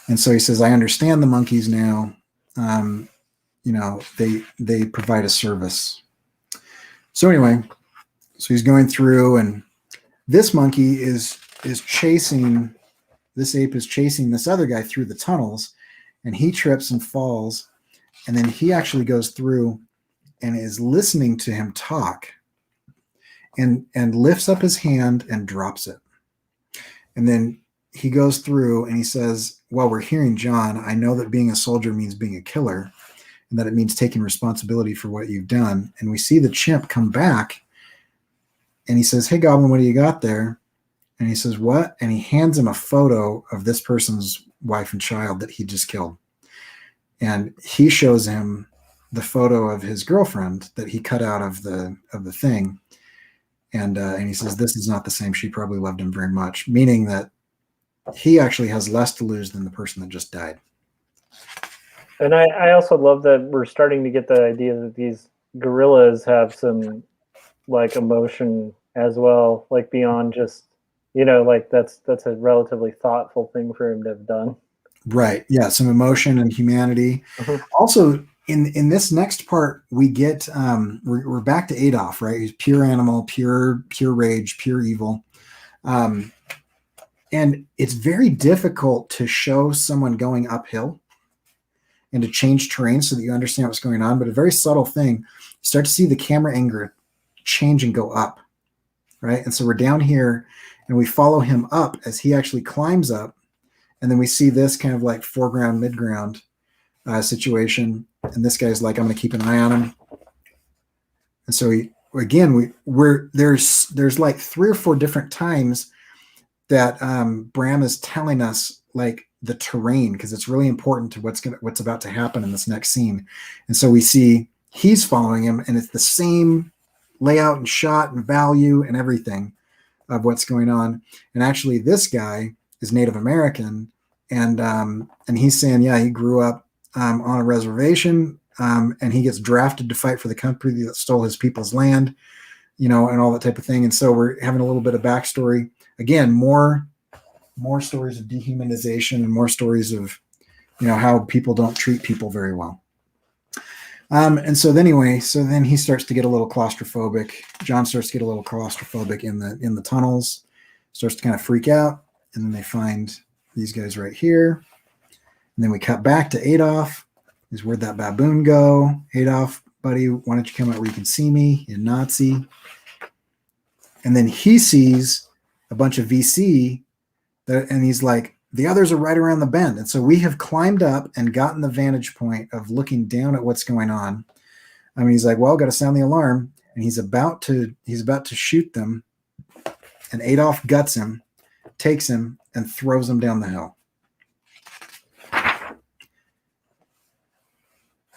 [SPEAKER 1] And so he says, I understand the monkeys now. They provide a service. So anyway, so he's going through, and this monkey is chasing, this ape is chasing this other guy through the tunnels, and he trips and falls. And then he actually goes through and is listening to him talk, and lifts up his hand and drops it. And then he goes through and he says, well, we're hearing John. I know that being a soldier means being a killer, and that it means taking responsibility for what you've done. And we see the chimp come back, and he says, hey, Goblin, what do you got there? And he says, what? And he hands him a photo of this person's wife and child that he just killed. And he shows him the photo of his girlfriend that he cut out of the thing. And he says, this is not the same. She probably loved him very much, meaning that he actually has less to lose than the person that just died.
[SPEAKER 2] And I also love that we're starting to get the idea that these gorillas have some like emotion as well, like beyond just, like that's a relatively thoughtful thing for him to have done.
[SPEAKER 1] Right. Yeah. Some emotion and humanity.
[SPEAKER 2] Mhm.
[SPEAKER 1] Also, in this next part, we get we're back to Adolf, right? He's pure animal, pure rage, pure evil. Um, and it's very difficult to show someone going uphill and to change terrain so that you understand what's going on. But a very subtle thing, you start to see the camera angle change and go up, right? And so we're down here and we follow him up as he actually climbs up. And then we see this kind of like foreground, midground situation. And this guy's like, I'm going to keep an eye on him. And so we're there's like 3 or 4 different times that Brahm is telling us like the terrain because it's really important to what's about to happen in this next scene. And so we see he's following him, and it's the same layout and shot and value and everything of what's going on. And actually, this guy is Native American, and he's saying, yeah, he grew up on a reservation, and he gets drafted to fight for the country that stole his people's land, and all that type of thing. And so we're having a little bit of backstory. Again, more stories of dehumanization and more stories of how people don't treat people very well. And so then he starts to get a little claustrophobic. John starts to get a little claustrophobic in the tunnels, starts to kind of freak out, and then they find these guys right here. And then we cut back to Adolf. Where'd that baboon go? Adolf, buddy, why don't you come out where you can see me, you Nazi? And then he sees a bunch of VC, and he's like, the others are right around the bend. And so we have climbed up and gotten the vantage point of looking down at what's going on. I mean, he's like, well, got to sound the alarm. And he's about to shoot them. And Adolf guts him, takes him, and throws him down the hill.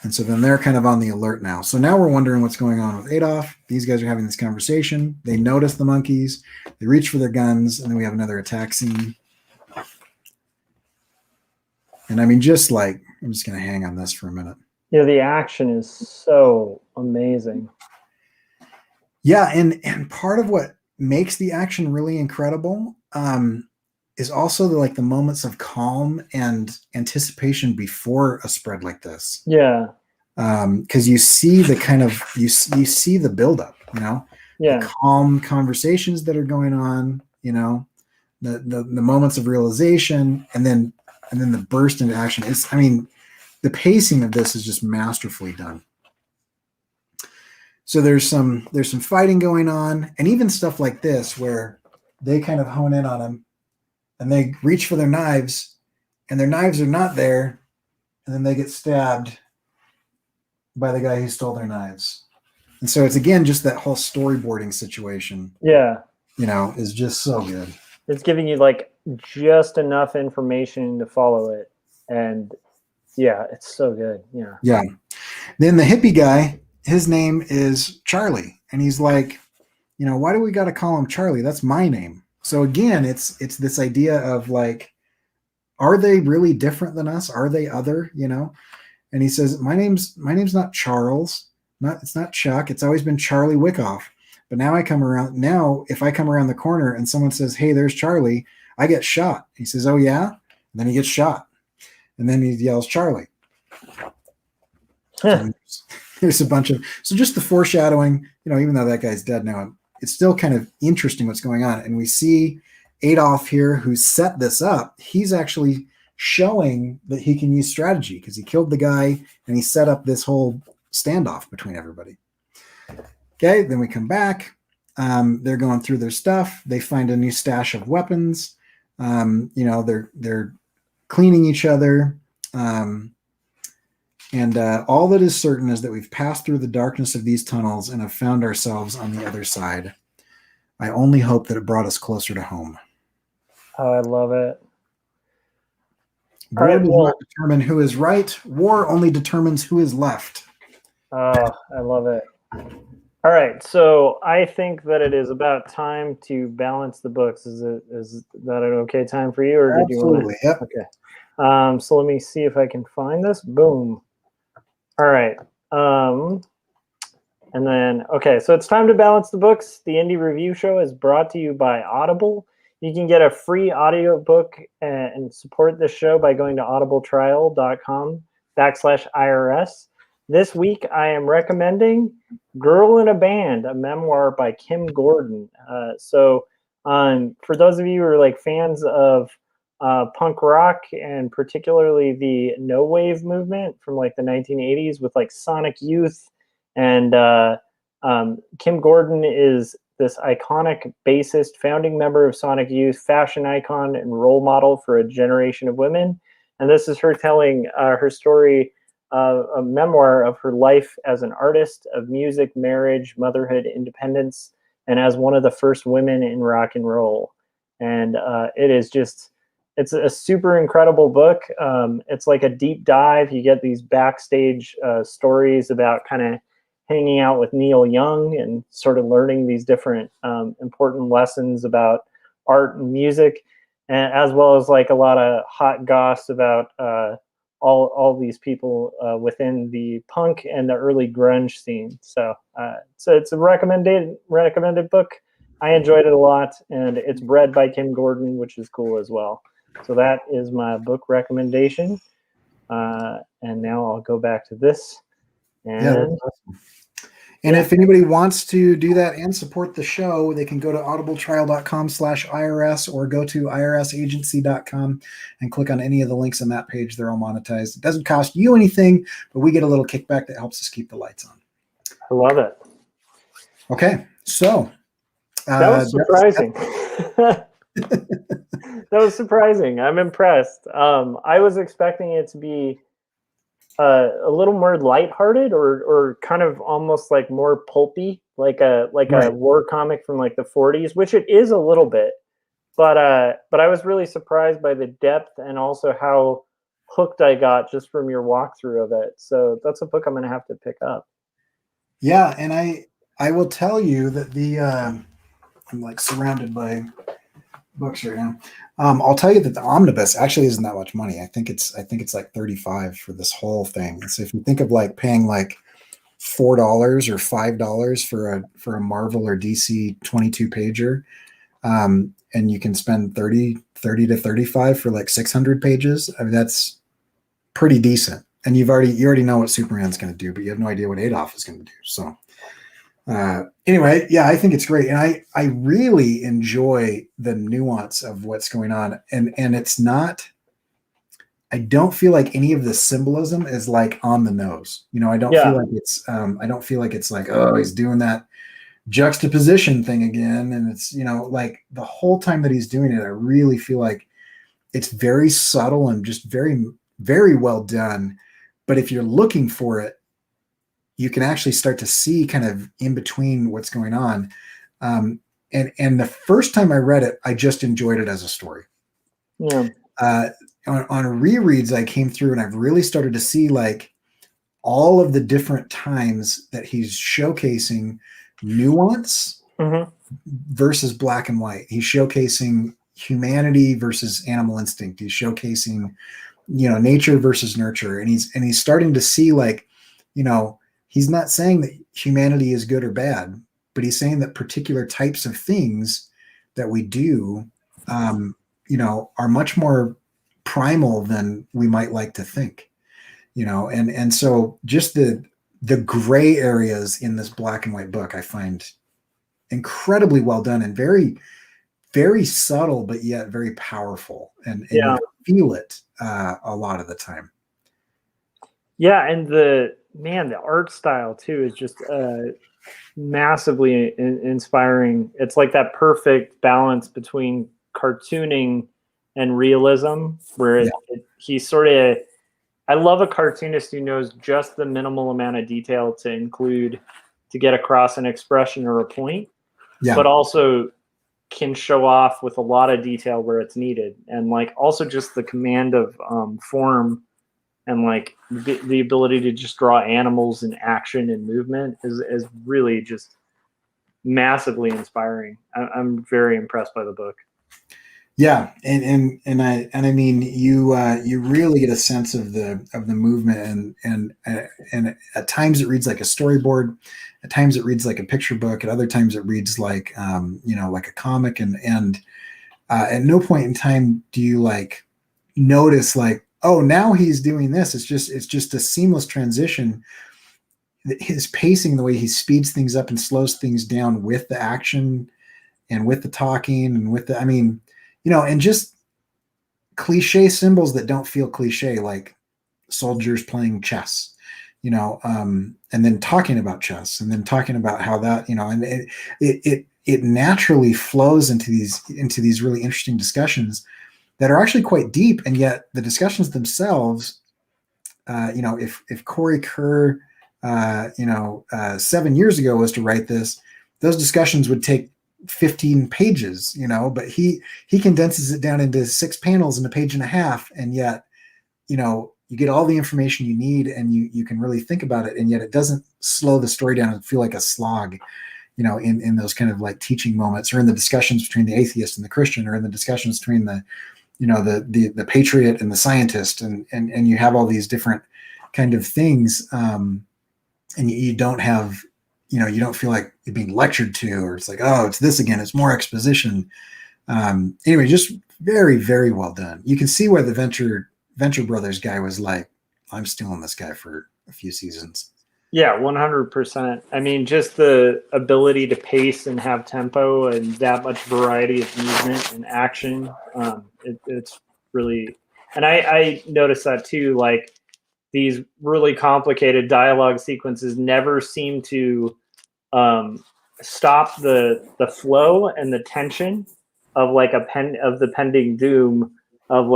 [SPEAKER 1] And so then they're kind of on the alert now. So now we're wondering what's going on with Adolf. These guys are having this conversation. They notice the monkeys. They reach for their guns. And then we have another attack scene. And I mean, I'm just going to hang on this for a minute.
[SPEAKER 2] Yeah, the action is so amazing.
[SPEAKER 1] Yeah, and part of what makes the action really incredible is also the moments of calm and anticipation before a spread like this.
[SPEAKER 2] Yeah.
[SPEAKER 1] Because you see the kind of you see the buildup,
[SPEAKER 2] Yeah.
[SPEAKER 1] the calm conversations that are going on, the moments of realization, and then the burst into action. The pacing of this is just masterfully done. So there's some fighting going on, and even stuff like this where they kind of hone in on him and they reach for their knives and their knives are not there, and then they get stabbed by the guy who stole their knives. And so it's again just that whole storyboarding situation.
[SPEAKER 2] Yeah.
[SPEAKER 1] Is just so good.
[SPEAKER 2] It's giving you just enough information to follow it. And yeah, it's so good. Yeah.
[SPEAKER 1] Yeah. Then the hippie guy, his name is Charlie. And he's like, why do we got to call him Charlie? That's my name. So again, it's this idea of are they really different than us? Are they other, And he says, my name's not Charles. It's not Chuck. It's always been Charlie Wyckoff. But now if I come around the corner and someone says, hey, there's Charlie, I get shot. He says, oh yeah? And then he gets shot. And then he yells, Charlie. So there's a bunch of, just the foreshadowing, even though that guy's dead now, it's still kind of interesting what's going on. And we see Adolf here, who set this up. He's actually showing that he can use strategy because he killed the guy and he set up this whole standoff between everybody. Okay, then we come back. They're going through their stuff. They find a new stash of weapons. They're cleaning each other. And all that is certain is that we've passed through the darkness of these tunnels and have found ourselves on the other side. I only hope that it brought us closer to home.
[SPEAKER 2] Oh, I love it.
[SPEAKER 1] War does not determine who is right. War only determines who is left.
[SPEAKER 2] Oh, I love it. All right, so I think that it is about time to balance the books. Is that an okay time for you, or
[SPEAKER 1] Absolutely.
[SPEAKER 2] Did you want to?
[SPEAKER 1] Yep.
[SPEAKER 2] So let me see if I can find this. Boom. All right. And then, okay, so it's time to balance the books. The Indie Review Show is brought to you by Audible. You can get a free audiobook and support this show by going to audibletrial.com/IRS. This week, I am recommending Girl in a Band, a memoir by Kim Gordon. For those of you who are like fans of punk rock and particularly the no wave movement from like the 1980s with like Sonic Youth, and Kim Gordon is this iconic bassist, founding member of Sonic Youth, fashion icon, and role model for a generation of women. And this is her telling her story, a memoir of her life as an artist of music, marriage, motherhood, independence, and as one of the first women in rock and roll. And it's a super incredible book. It's like a deep dive. You get these backstage stories about kind of hanging out with Neil Young and sort of learning these different important lessons about art and music, and as well as like a lot of hot goss about all these people within the punk and the early grunge scene. So it's a recommended book. I enjoyed it a lot, and it's read by Kim Gordon, which is cool as well. So that is my book recommendation. And now I'll go back to this. And
[SPEAKER 1] yeah, that's awesome. And if anybody wants to do that and support the show, they can go to audibletrial.com/IRS or go to irsagency.com and click on any of the links on that page. They're all monetized. It doesn't cost you anything, but we get a little kickback that helps us keep the lights on.
[SPEAKER 2] I love it.
[SPEAKER 1] Okay, so
[SPEAKER 2] that was surprising. That was surprising. I'm impressed. I was expecting it to be a little more lighthearted or kind of almost like more pulpy, like a war comic from like the 40s, which it is a little bit. But I was really surprised by the depth and also how hooked I got just from your walkthrough of it. So that's a book I'm going to have to pick up.
[SPEAKER 1] Yeah, and I will tell you that I'm like surrounded by books right now. I'll tell you that the omnibus actually isn't that much money. I think it's like $35 for this whole thing. So if you think of like paying like $4 or $5 for a Marvel or DC 22 pager, and you can spend 30 to 35 for like 600 pages. I mean, that's pretty decent. And you already know what Superman's going to do, but you have no idea what Adolf is going to do. So anyway, yeah, I think it's great. And I really enjoy the nuance of what's going on. And it's not, I don't feel like any of the symbolism is like on the nose. You know, I don't feel like it's like, oh, he's doing that juxtaposition thing again. And it's, you know, like the whole time that he's doing it, I really feel like it's very subtle and just very, very well done. But if you're looking for it, you can actually start to see kind of in between what's going on. And the first time I read it, I just enjoyed it as a story.
[SPEAKER 2] Yeah.
[SPEAKER 1] On rereads, I came through and I've really started to see like all of the different times that he's showcasing nuance versus black and white. He's showcasing humanity versus animal instinct. He's showcasing, you know, nature versus nurture. And he's starting to see like, you know, he's not saying that humanity is good or bad, but he's saying that particular types of things that we do, you know, are much more primal than we might like to think, you know, and so just the gray areas in this black and white book I find incredibly well done and very, very subtle, but yet very powerful, and you feel it a lot of the time.
[SPEAKER 2] Yeah, and the art style too is just massively inspiring. It's like that perfect balance between cartooning and realism, where he sort of. I love a cartoonist who knows just the minimal amount of detail to include to get across an expression or a point, but also can show off with a lot of detail where it's needed, and like also just the command of form. And like the ability to just draw animals in action and movement is really just massively inspiring. I'm very impressed by the book.
[SPEAKER 1] Yeah, and I mean you really get a sense of the movement, and at times it reads like a storyboard, at times it reads like a picture book, at other times it reads like like a comic, and at no point in time do you like notice like, oh, now he's doing this. It's just a seamless transition. His pacing, the way he speeds things up and slows things down with the action and with the talking and with the, I mean, and just cliche symbols that don't feel cliche, like soldiers playing chess, and then talking about chess, and then talking about how that, and it naturally flows into these really interesting discussions that are actually quite deep, and yet the discussions themselves, if Cory Kerr, 7 years ago was to write this, those discussions would take 15 pages, but he condenses it down into 6 panels in a page and a half, and yet, you get all the information you need, and you can really think about it, and yet it doesn't slow the story down and feel like a slog, in those kind of like teaching moments, or in the discussions between the atheist and the Christian, or in the discussions between the patriot and the scientist, and you have all these different kind of things, and you don't have, you don't feel like you're being lectured to, or it's like, oh, it's this again, it's more exposition. Anyway, just very, very well done. You can see why the Venture Brothers guy was like, I'm stealing this guy for a few seasons.
[SPEAKER 2] Yeah, 100%. I mean, just the ability to pace and have tempo and that much variety of movement and action. It's really, and I noticed that too. Like, these really complicated dialogue sequences never seem to stop the flow and the tension of like of the pending doom of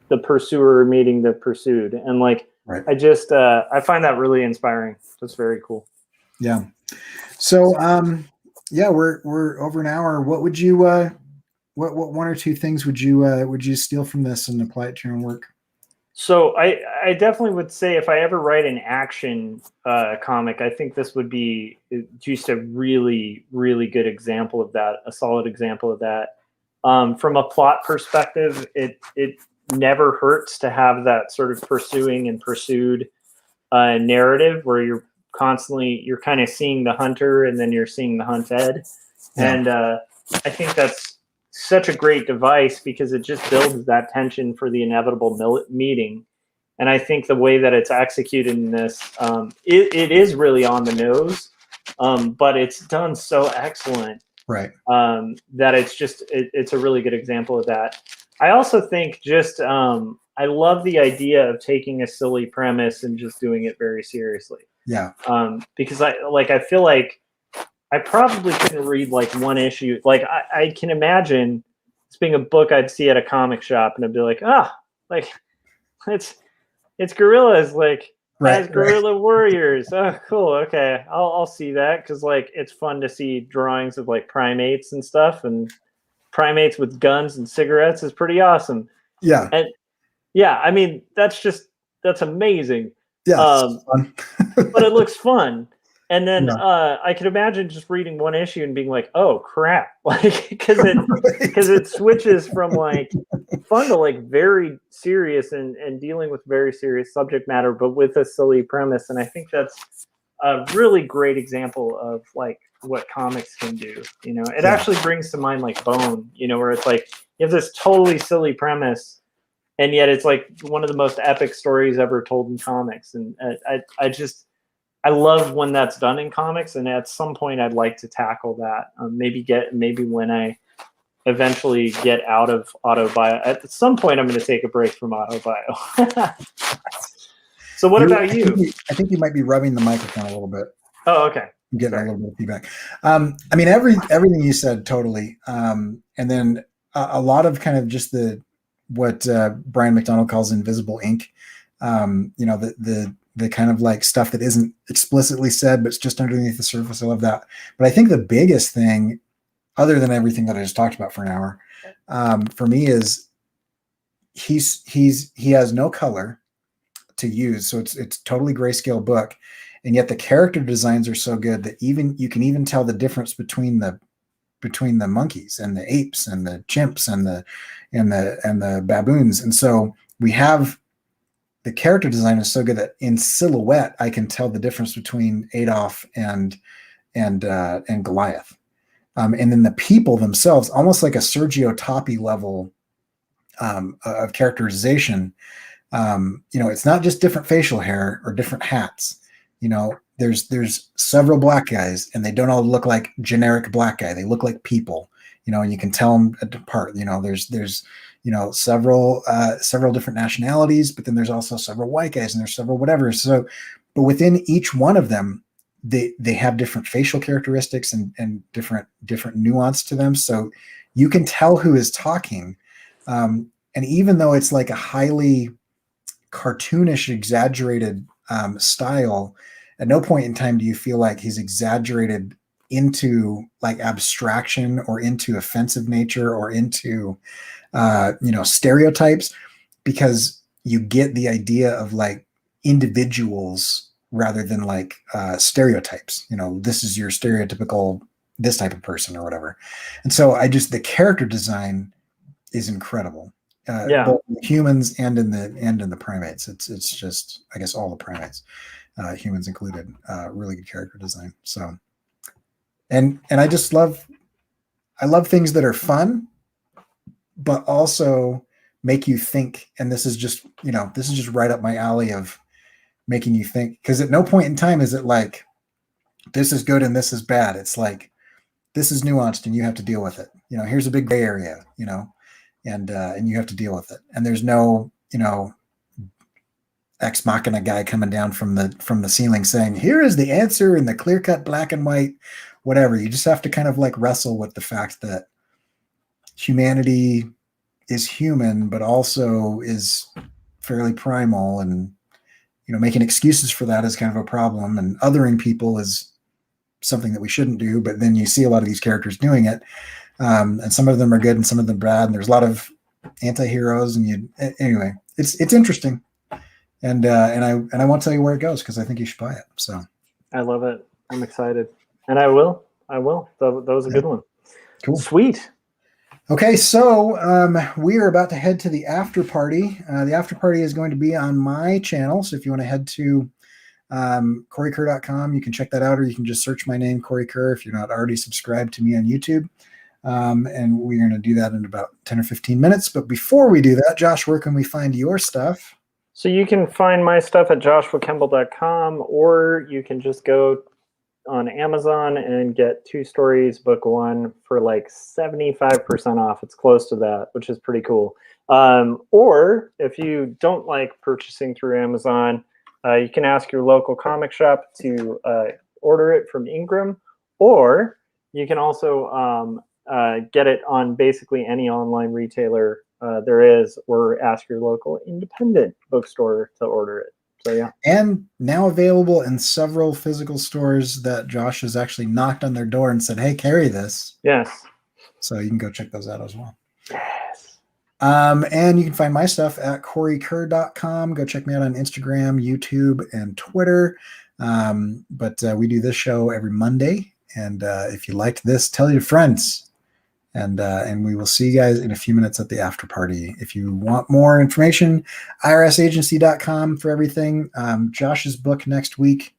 [SPEAKER 2] the pursuer meeting the pursued, and like,
[SPEAKER 1] Right.
[SPEAKER 2] I find that really inspiring. That's very cool.
[SPEAKER 1] Yeah. So yeah, we're over an hour. What would you what one or two things would you steal from this and apply it to your own work?
[SPEAKER 2] So I definitely would say, if I ever write an action comic, I think this would be just a really, really good example of that, a solid example of that. From a plot perspective, it never hurts to have that sort of pursuing and pursued narrative, where you're kind of seeing the hunter, and then you're seeing the hunted.
[SPEAKER 1] Yeah.
[SPEAKER 2] And I think that's such a great device, because it just builds that tension for the inevitable meeting. And I think the way that it's executed in this, it is really on the nose, but it's done so excellent,
[SPEAKER 1] Right.
[SPEAKER 2] that it's a really good example of that. I also think I love the idea of taking a silly premise and just doing it very seriously.
[SPEAKER 1] Yeah.
[SPEAKER 2] Because I feel like I probably couldn't read like one issue. Like, I can imagine this being a book I'd see at a comic shop, and I'd be like, like it's Guerillas, like, as guerrilla warriors. Oh, cool. Okay, I'll see that, because like, it's fun to see drawings of like primates and stuff, and primates with guns and cigarettes is pretty awesome.
[SPEAKER 1] Yeah.
[SPEAKER 2] And yeah, I mean, that's amazing.
[SPEAKER 1] Yeah.
[SPEAKER 2] But it looks fun. And then
[SPEAKER 1] Yeah.
[SPEAKER 2] I could imagine just reading one issue and being like, "Oh crap!" Like, because it switches from like fun to like very serious, and dealing with very serious subject matter, but with a silly premise. And I think that's a really great example of like what comics can do. It actually brings to mind like Bone, where it's like you have this totally silly premise, and yet it's like one of the most epic stories ever told in comics. And I love when that's done in comics, and at some point I'd like to tackle that. Maybe when I eventually get out of autobio. At some point I'm going to take a break from autobio. So what about you?
[SPEAKER 1] I think you might be rubbing the microphone a little bit.
[SPEAKER 2] Oh, okay.
[SPEAKER 1] I'm getting a little bit of feedback. I mean, everything you said, totally. And then a lot of kind of just what Brian McDonald calls invisible ink. The kind of like stuff that isn't explicitly said, but it's just underneath the surface. I love that. But I think the biggest thing, other than everything that I just talked about for an hour, for me is he has no color to use, so it's totally grayscale book, and yet the character designs are so good that you can even tell the difference between the between the monkeys and the apes and the chimps and the baboons. And so we have the character design is so good that in silhouette I can tell the difference between Adolf and Goliath. And then the people themselves, almost like a Sergio Tappi level of characterization. It's not just different facial hair or different hats. There's several black guys, and they don't all look like generic black guy. They look like people. And you can tell them apart. There's several different nationalities, but then there's also several white guys, and there's several whatever. So, but within each one of them, they have different facial characteristics and different nuance to them. So you can tell who is talking. And even though it's like a highly cartoonish, exaggerated style, at no point in time do you feel like he's exaggerated into like abstraction or into offensive nature or into stereotypes, because you get the idea of like individuals rather than like stereotypes. This is your stereotypical this type of person or whatever. And so the character design is incredible. Both in the humans and in the primates. It's just, I guess, all the primates, humans included, really good character design. So, and I love things that are fun, but also make you think. And this is just right up my alley of making you think, because at no point in time is it like this is good and this is bad. It's like this is nuanced and you have to deal with it. Here's a big gray area, and you have to deal with it. And there's no, ex machina guy coming down from the ceiling saying, here is the answer in the clear cut black and white, whatever. You just have to kind of like wrestle with the fact that humanity is human, but also is fairly primal, and making excuses for that is kind of a problem, and othering people is something that we shouldn't do. But then you see a lot of these characters doing it, and some of them are good and some of them bad, and there's a lot of anti-heroes, and anyway, it's interesting, and I won't tell you where it goes because I think you should buy it. So
[SPEAKER 2] I love it. I'm excited, and I will. That was a good one.
[SPEAKER 1] Cool.
[SPEAKER 2] Sweet.
[SPEAKER 1] Okay, so we are about to head to the after party. The after party is going to be on my channel. So if you want to head to CoryKerr.com, you can check that out, or you can just search my name, Cory Kerr, if you're not already subscribed to me on YouTube. And we're going to do that in about 10 or 15 minutes. But before we do that, Josh, where can we find your stuff?
[SPEAKER 2] So you can find my stuff at joshuakemble.com, or you can just go on Amazon and get 2 Stories book 1 for like 75% off. It's close to that, which is pretty cool. Or if you don't like purchasing through Amazon, you can ask your local comic shop to order it from Ingram, or you can also get it on basically any online retailer there is, or ask your local independent bookstore to order it. So yeah.
[SPEAKER 1] And now available in several physical stores that Josh has actually knocked on their door and said, hey, carry this.
[SPEAKER 2] Yes.
[SPEAKER 1] So you can go check those out as well.
[SPEAKER 2] Yes.
[SPEAKER 1] And you can find my stuff at CoryKerr.com. Go check me out on Instagram, YouTube, and Twitter. But we do this show every Monday. And if you liked this, tell your friends. And we will see you guys in a few minutes at the after party. If you want more information, irsagency.com for everything. Josh's book next week,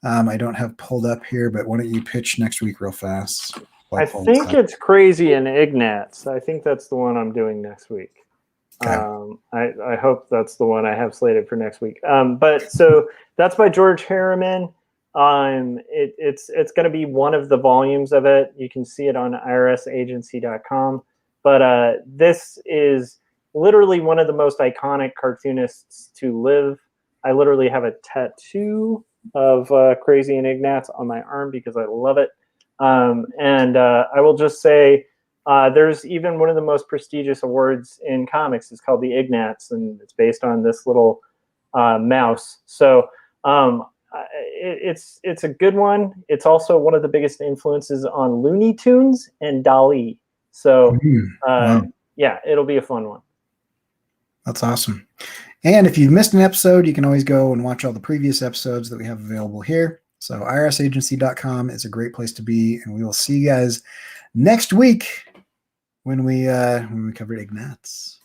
[SPEAKER 1] I don't have pulled up here, but why don't you pitch next week real fast?
[SPEAKER 2] I think it's Crazy and Ignatz. I think that's the one I'm doing next week. Okay. I hope that's the one I have slated for next week. But so that's by George Harriman. It's going to be one of the volumes of it. You can see it on irsagency.com. But this is literally one of the most iconic cartoonists to live. I literally have a tattoo of Crazy and Ignatz on my arm because I love it. And I will just say there's even one of the most prestigious awards in comics. It's called the Ignatz, and it's based on this little mouse. So it's a good one. It's also one of the biggest influences on Looney Tunes and Dali. So wow. Yeah, it'll be a fun one.
[SPEAKER 1] That's awesome. And if you've missed an episode, you can always go and watch all the previous episodes that we have available here. So irsagency.com is a great place to be, and we will see you guys next week when we cover Ignatz.